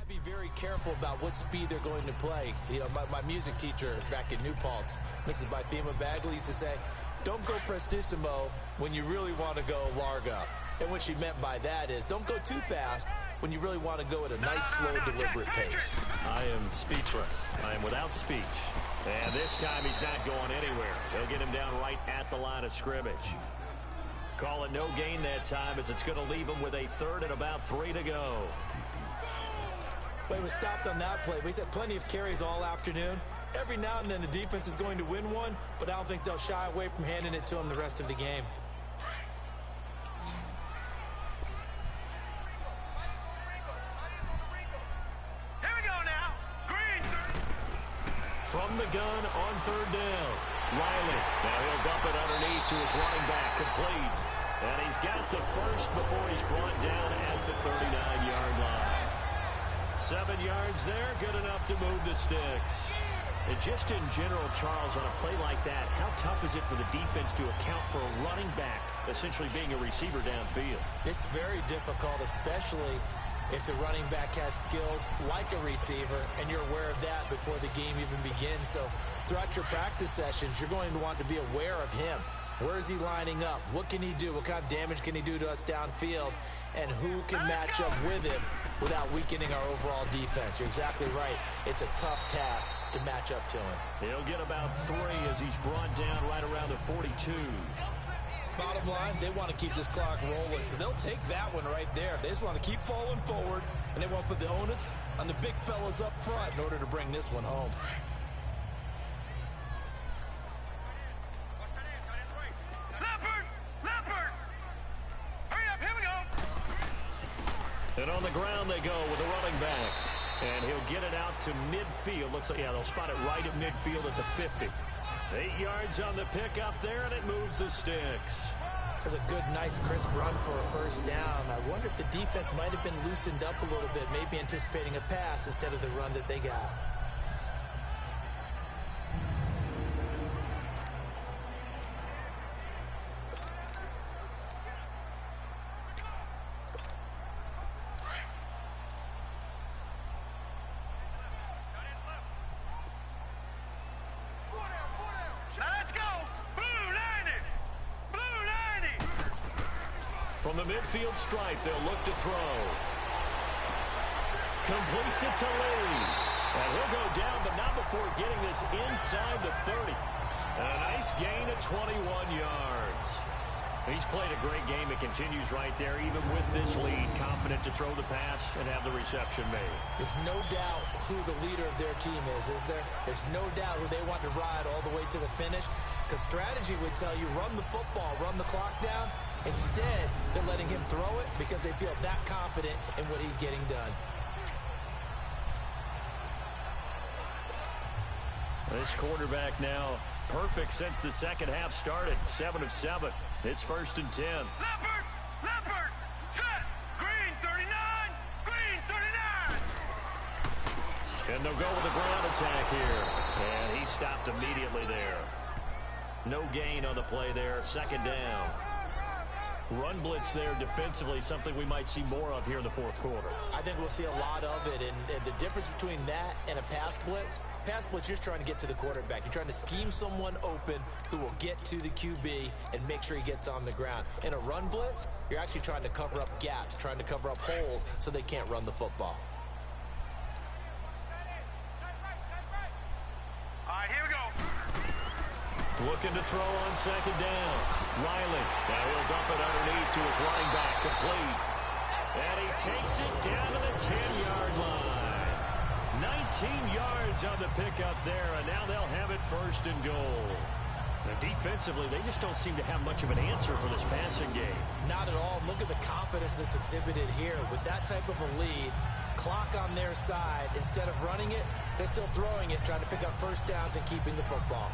Be very careful about what speed they're going to play. You know, my music teacher back in New Paltz, Mrs. Bythema Bagley, used to say, don't go prestissimo when you really want to go largo. And what she meant by that is don't go too fast when you really want to go at a nice, slow, deliberate pace. I am speechless. I am without speech. And this time he's not going anywhere. They'll get him down right at the line of scrimmage. Call it no gain that time as it's going to leave him with a 3rd and about 3 to go. But he was stopped on that play. But he's had plenty of carries all afternoon. Every now and then the defense is going to win one, but I don't think they'll shy away from handing it to him the rest of the game. Here we go now. Green 30. From the gun on 3rd down. Riley. Now he'll dump it underneath to his running back. Complete. And he's got the first before he's brought down at the 39-yard line. 7 yards there, good enough to move the sticks. And just in general, Charles, on a play like that, how tough is it for the defense to account for a running back essentially being a receiver downfield? It's very difficult, especially if the running back has skills like a receiver, and you're aware of that before the game even begins. So throughout your practice sessions, you're going to want to be aware of him. Where is he lining up? What can he do? What kind of damage can he do to us downfield? And who can match up with him without weakening our overall defense? You're exactly right. It's a tough task to match up to him. He'll get about 3 as he's brought down right around the 42. Bottom line, they want to keep this clock rolling, so they'll take that one right there. They just want to keep falling forward, and they want to put the onus on the big fellas up front in order to bring this one home. And on the ground they go with a running back. And he'll get it out to midfield. Looks like, yeah, they'll spot it right at midfield at the 50. 8 yards on the pickup there, and it moves the sticks. That's a good, nice, crisp run for a first down. I wonder if the defense might have been loosened up a little bit, maybe anticipating a pass instead of the run that they got. From the midfield stripe, they'll look to throw. Completes it to Lee. And he'll go down, but not before getting this inside the 30. And a nice gain of 21 yards. He's played a great game. It continues right there, even with this lead. Confident to throw the pass and have the reception made. There's no doubt who the leader of their team is there? There's no doubt who they want to ride all the way to the finish. Because strategy would tell you, run the football, run the clock down. Instead, they're letting him throw it because they feel that confident in what he's getting done. This quarterback now perfect since the second half started. 7 of 7. It's 1st and 10. Leopard! Leopard! Set! Green 39! Green 39! And they'll go with the ground attack here. And he stopped immediately there. No gain on the play there. 2nd down. Run blitz there defensively, something we might see more of here in the fourth quarter. I think we'll see a lot of it, and the difference between that and a pass blitz, you're trying to get to the quarterback. You're trying to scheme someone open who will get to the QB and make sure he gets on the ground. In a run blitz, you're actually trying to cover up gaps, trying to cover up holes so they can't run the football. All right, here we go. Looking to throw on second down. Riley. Now he'll dump it underneath to his running back, complete. And he takes it down to the 10-yard line. 19 yards on the pickup there, and now they'll have it first and goal. Now defensively, they just don't seem to have much of an answer for this passing game. Not at all. Look at the confidence that's exhibited here. With that type of a lead, clock on their side, instead of running it, they're still throwing it, trying to pick up first downs and keeping the football.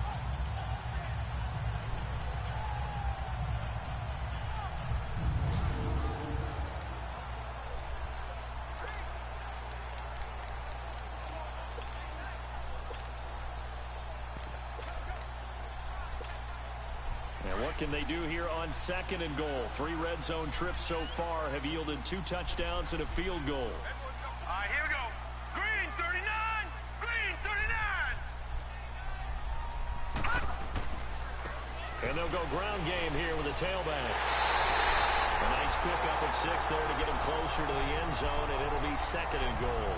What can they do here on second and goal? 3 red zone trips so far have yielded 2 touchdowns and a field goal. All right, here we go. Green 39. Green 39. And they'll go ground game here with a tailback. A nice pickup of 6 there to get him closer to the end zone, and it'll be second and goal.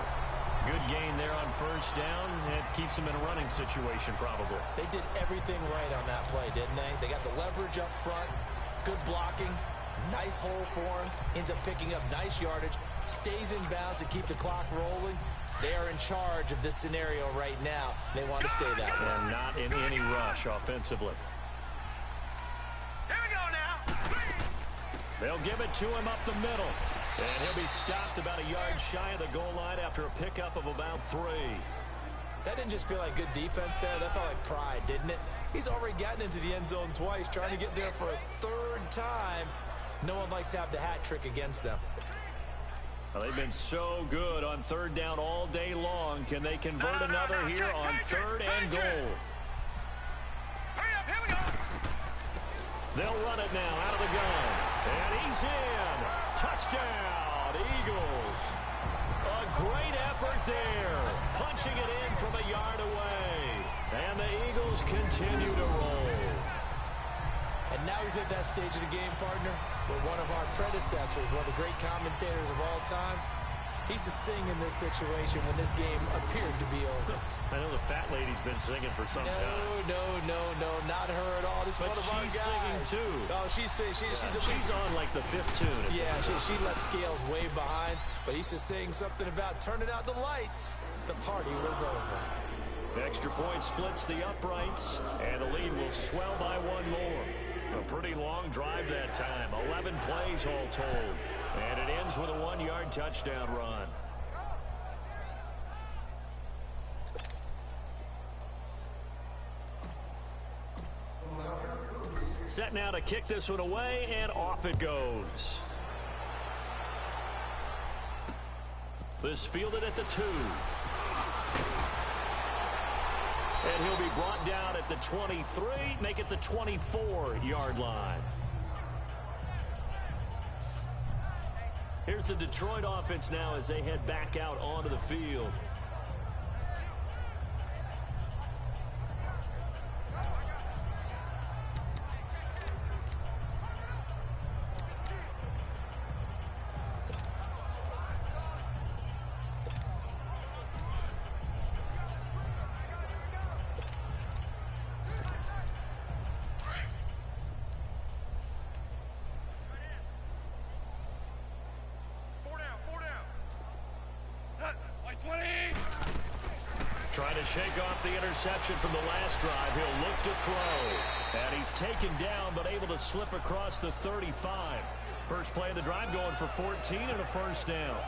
Good gain there on first down. It keeps them in a running situation, probably. They did everything right on that play, didn't they? They got the leverage up front, good blocking, nice hole for him, ends up picking up nice yardage, stays in bounds to keep the clock rolling. They are in charge of this scenario right now. They want to stay that way. And not in any rush offensively. Here we go now. They'll give it to him up the middle. And he'll be stopped about a yard shy of the goal line after a pickup of about 3. That didn't just feel like good defense there. That felt like pride, didn't it? He's already gotten into the end zone twice, trying to get there for a 3rd time. No one likes to have the hat trick against them. Well, they've been so good on 3rd down all day long. Can they convert another here on 3rd and goal? Hurry up, here we go. They'll run it now out of the gun. And he's in. Touchdown, Eagles. A great effort there. Punching it in from a yard away. And the Eagles continue to roll. And now we've hit that stage of the game, partner, where one of our predecessors, one of the great commentators of all time, he used to sing in this situation when this game appeared to be over. I know the fat lady's been singing for some time. No, not her at all. This is one of our guys. She's singing too. Oh, she's singing. She's on like the 5th tune. Yeah, she left Scales way behind, but he used to sing something about turning out the lights. The party was over. The extra point splits the uprights, and the lead will swell by 1 more. A pretty long drive that time. 11 plays all told. And it ends with a 1-yard touchdown run. Set now to kick this one away, and off it goes. This fielded at the 2. And he'll be brought down at the 23, make it the 24-yard line. Here's the Detroit offense now as they head back out onto the field. Trying to shake off the interception from the last drive. He'll look to throw. And he's taken down, but able to slip across the 35. First play of the drive going for 14 and a first down.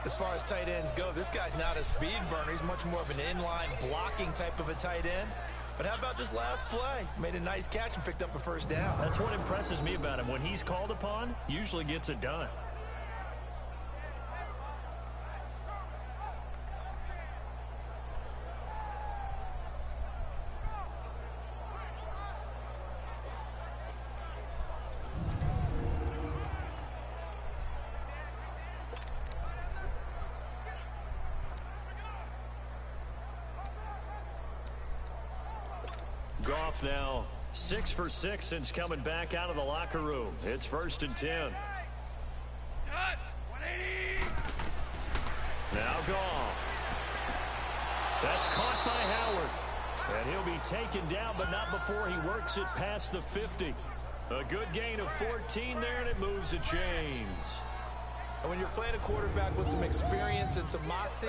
As far as tight ends go, this guy's not a speed burner. He's much more of an inline blocking type of a tight end. But how about this last play? Made a nice catch and picked up a first down. That's what impresses me about him. When he's called upon, usually gets it done. Goff now 6 for 6 since coming back out of the locker room. It's 1st and 10. Now Goff. That's caught by Howard. And he'll be taken down, but not before he works it past the 50. A good gain of 14 there, and it moves the chains. And when you're playing a quarterback with some experience and some moxie,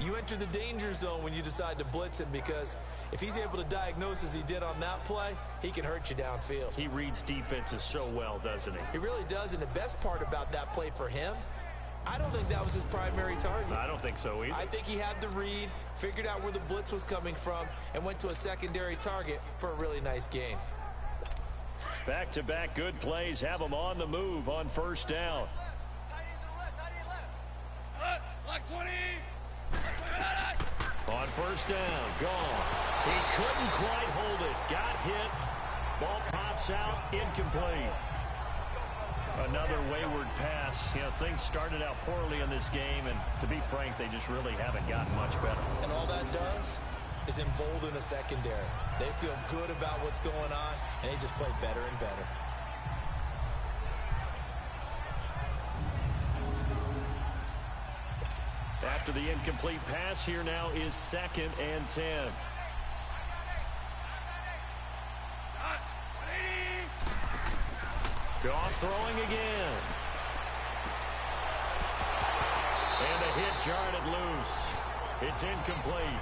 you enter the danger zone when you decide to blitz him, because if he's able to diagnose as he did on that play, he can hurt you downfield. He reads defenses so well, doesn't he? He really does, and the best part about that play for him, I don't think that was his primary target. I don't think so either. I think he had the read, figured out where the blitz was coming from, and went to a secondary target for a really nice gain. Back-to-back good plays have him on the move on 1st down. On 1st down, gone. He couldn't quite hold it. Got hit. Ball pops out, incomplete. Another wayward pass. You know, things started out poorly in this game, and to be frank, they just really haven't gotten much better. And all that does is embolden a secondary. They feel good about what's going on, and they just play better and better. After the incomplete pass, here now is 2nd and 10. Goff throwing again. And a hit jarred it loose. It's incomplete.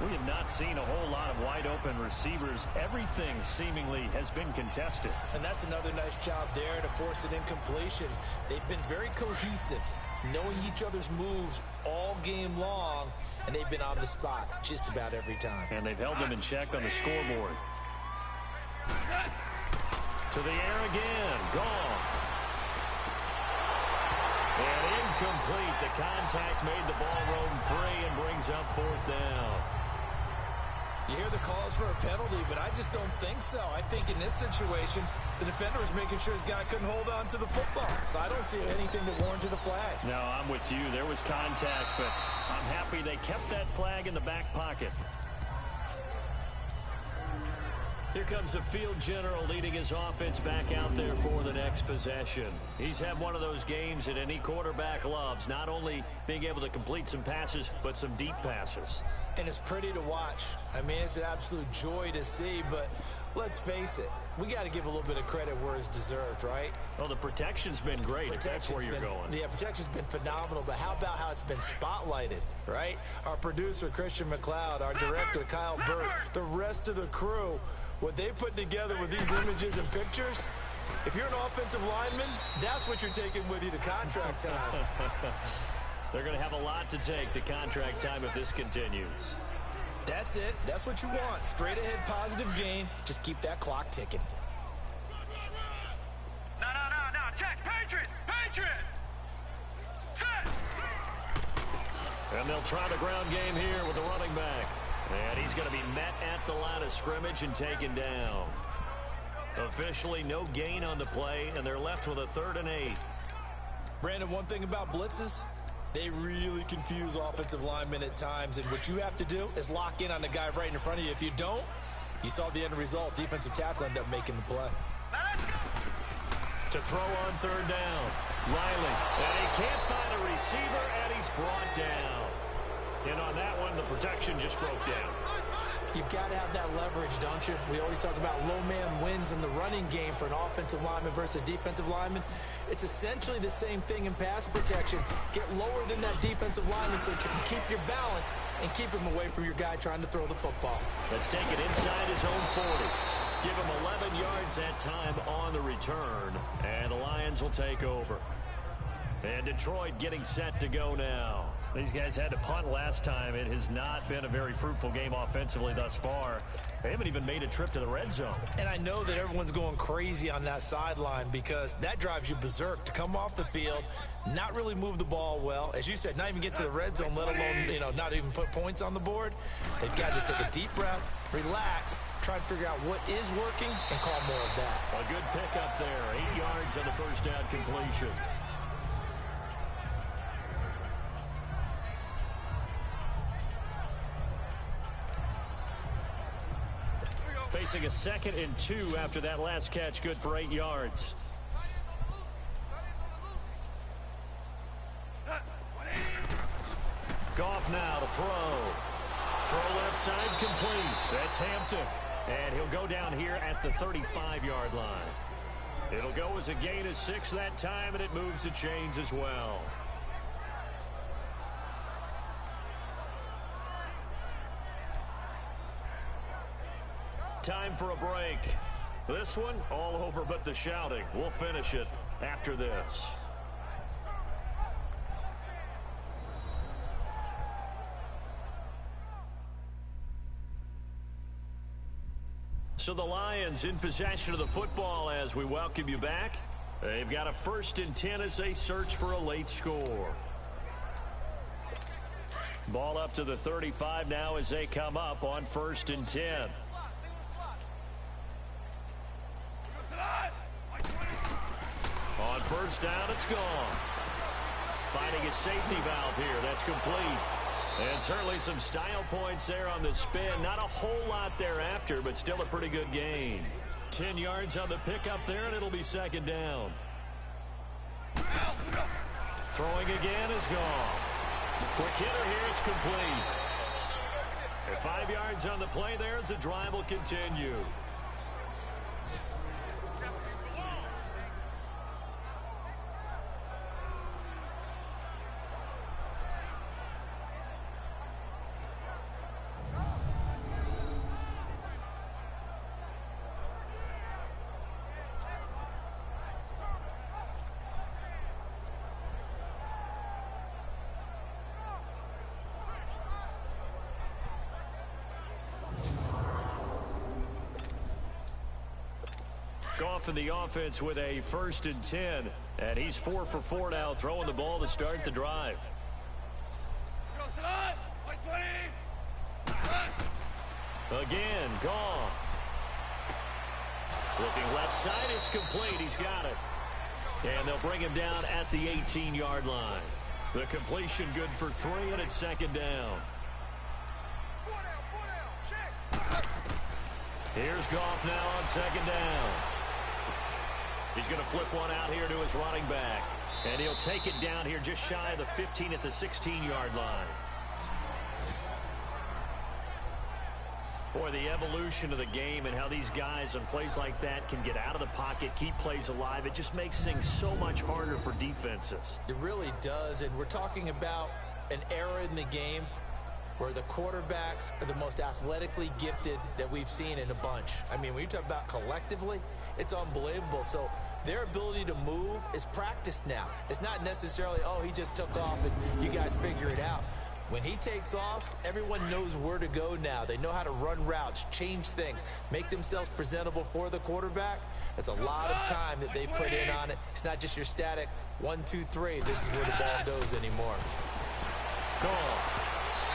We have not seen a whole lot of wide open receivers. Everything seemingly has been contested. And that's another nice job there to force an incompletion. They've been very cohesive, knowing each other's moves all game long, and they've been on the spot just about every time. And they've held them in check on the scoreboard. To the air again. Goff. And incomplete. The contact made the ball roam free and brings up 4th down. You hear the calls for a penalty, but I just don't think so. I think in this situation, the defender was making sure his guy couldn't hold on to the football. So I don't see anything that warranted a flag. No, I'm with you. There was contact, but I'm happy they kept that flag in the back pocket. Here comes the field general leading his offense back out there for the next possession. He's had one of those games that any quarterback loves, not only being able to complete some passes, but some deep passes. And it's pretty to watch. I mean, it's an absolute joy to see, but let's face it, we got to give a little bit of credit where it's deserved, right? Well, the protection's been great, if that's where you're going. Yeah, protection's been phenomenal, but how about how it's been spotlighted, right? Our producer, Christian McLeod, our director, Kyle Burke, the rest of the crew, what they put together with these images and pictures, if you're an offensive lineman, that's what you're taking with you to contract time. They're going to have a lot to take to contract time if this continues. That's it. That's what you want. Straight ahead positive gain. Just keep that clock ticking. No. Check. Patriot. Set. And they'll try the ground game here with the running back. And he's going to be met at the line of scrimmage and taken down. Officially no gain on the play, and they're left with a 3rd and 8. Brandon, one thing about blitzes, they really confuse offensive linemen at times, and what you have to do is lock in on the guy right in front of you. If you don't, you saw the end result. Defensive tackle ended up making the play. To throw on 3rd down, Riley. And he can't find a receiver, and he's brought down. And on that one, the protection just broke down. You've got to have that leverage, don't you? We always talk about low man wins in the running game for an offensive lineman versus a defensive lineman. It's essentially the same thing in pass protection. Get lower than that defensive lineman so that you can keep your balance and keep him away from your guy trying to throw the football. Let's take it inside his own 40. Give him 11 yards that time on the return. And the Lions will take over. And Detroit getting set to go now. These guys had to punt last time. It has not been a very fruitful game offensively thus far. They haven't even made a trip to the red zone. And I know that everyone's going crazy on that sideline because that drives you berserk to come off the field, not really move the ball well. As you said, not even get to the red zone, let alone, not even put points on the board. They've got to just take a deep breath, relax, try to figure out what is working, and call more of that. A good pickup there. 8 yards on the 1st down completion. Facing a 2nd and 2 after that last catch, good for 8 yards. Goff now to throw. Throw left side complete. That's Hampton. And he'll go down here at the 35-yard line. It'll go as a gain of 6 that time, and it moves the chains as well. Time for a break. This one all over but the shouting. We'll finish it after this. So the Lions in possession of the football as we welcome you back. They've got a 1st and 10 as they search for a late score. Ball up to the 35 now as they come up on 1st and 10. On 1st down, it's gone. Finding a safety valve here. That's complete. And certainly some style points there on the spin. Not a whole lot thereafter, but still a pretty good gain. 10 yards on the pickup there, and it'll be 2nd down. Throwing again is gone. Quick hitter here, it's complete. And 5 yards on the play there as the drive will continue. Goff in the offense with a 1st and 10. And he's 4 for 4 now, throwing the ball to start the drive. Again, Goff. Looking left side, it's complete. He's got it. And they'll bring him down at the 18-yard line. The completion good for 3, and it's 2nd down. Here's Goff now on 2nd down. He's going to flip one out here to his running back. And he'll take it down here just shy of the 15 at the 16-yard line. Boy, the evolution of the game and how these guys on plays like that can get out of the pocket, keep plays alive, it just makes things so much harder for defenses. It really does, and we're talking about an era in the game where the quarterbacks are the most athletically gifted that we've seen in a bunch. I mean, when you talk about collectively, it's unbelievable. So their ability to move is practiced now. It's not necessarily, oh, he just took off and you guys figure it out. When he takes off, everyone knows where to go now. They know how to run routes, change things, make themselves presentable for the quarterback. That's a lot of time that they put in on it. It's not just your static 1, 2, 3. This is where the ball goes anymore. Goal.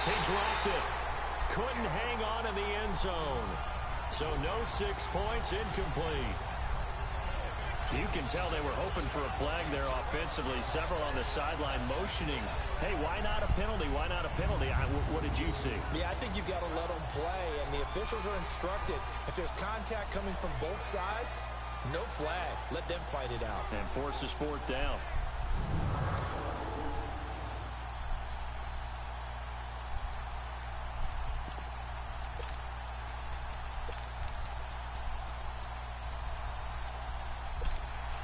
He dropped it. Couldn't hang on in the end zone. So no 6 points, incomplete. You can tell they were hoping for a flag there offensively. Several on the sideline motioning. Hey, why not a penalty? Why not a penalty? What did you see? Yeah, I think you've got to let them play, and the officials are instructed. If there's contact coming from both sides, no flag. Let them fight it out. And forces 4th down.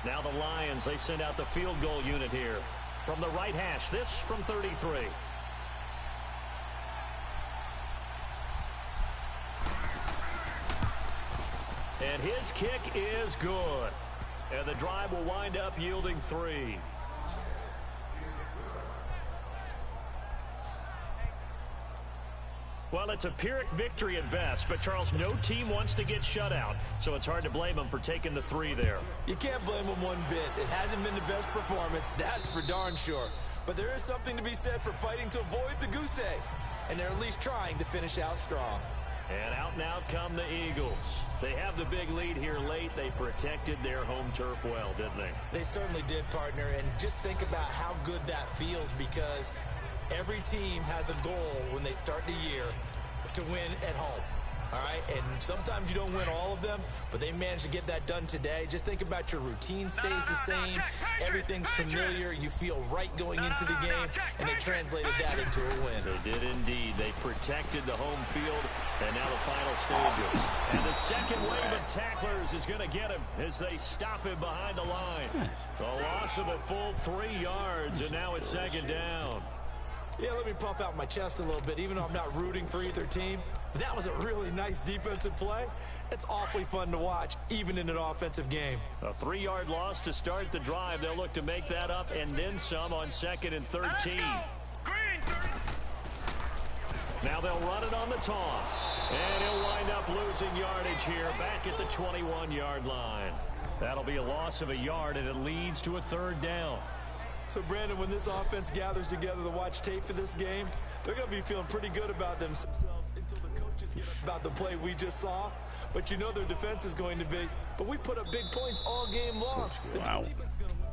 Now the Lions, they send out the field goal unit here. From the right hash, this from 33. And his kick is good. And the drive will wind up yielding 3. Well, it's a Pyrrhic victory at best, but, Charles, no team wants to get shut out, so it's hard to blame them for taking the 3 there. You can't blame them one bit. It hasn't been the best performance, that's for darn sure. But there is something to be said for fighting to avoid the goose egg, and they're at least trying to finish out strong. And out come the Eagles. They have the big lead here late. They protected their home turf well, didn't they? They certainly did, partner, and just think about how good that feels, because every team has a goal when they start the year to win at home. all right? And sometimes you don't win all of them, but they managed to get that done today. Just think about your routine stays the same. Everything's familiar. You feel right going into the game, and they translated that into a win. They did indeed. They protected the home field, and now the final stages. And the second wave of tacklers is going to get him as they stop him behind the line. A loss of a full 3 yards, and now it's second down. Yeah, let me puff out my chest a little bit, even though I'm not rooting for either team. That was a really nice defensive play. It's awfully fun to watch, even in an offensive game. A 3-yard loss to start the drive. They'll look to make that up and then some on 2nd and 13. Now they'll run it on the toss. And he'll wind up losing yardage here back at the 21-yard line. That'll be a loss of a yard, and it leads to a 3rd down. So, Brandon, when this offense gathers together to watch tape for this game, they're going to be feeling pretty good about themselves until the coaches get up about the play we just saw. But you know their defense is going to be. But we put up big points all game long. The defense is going to win.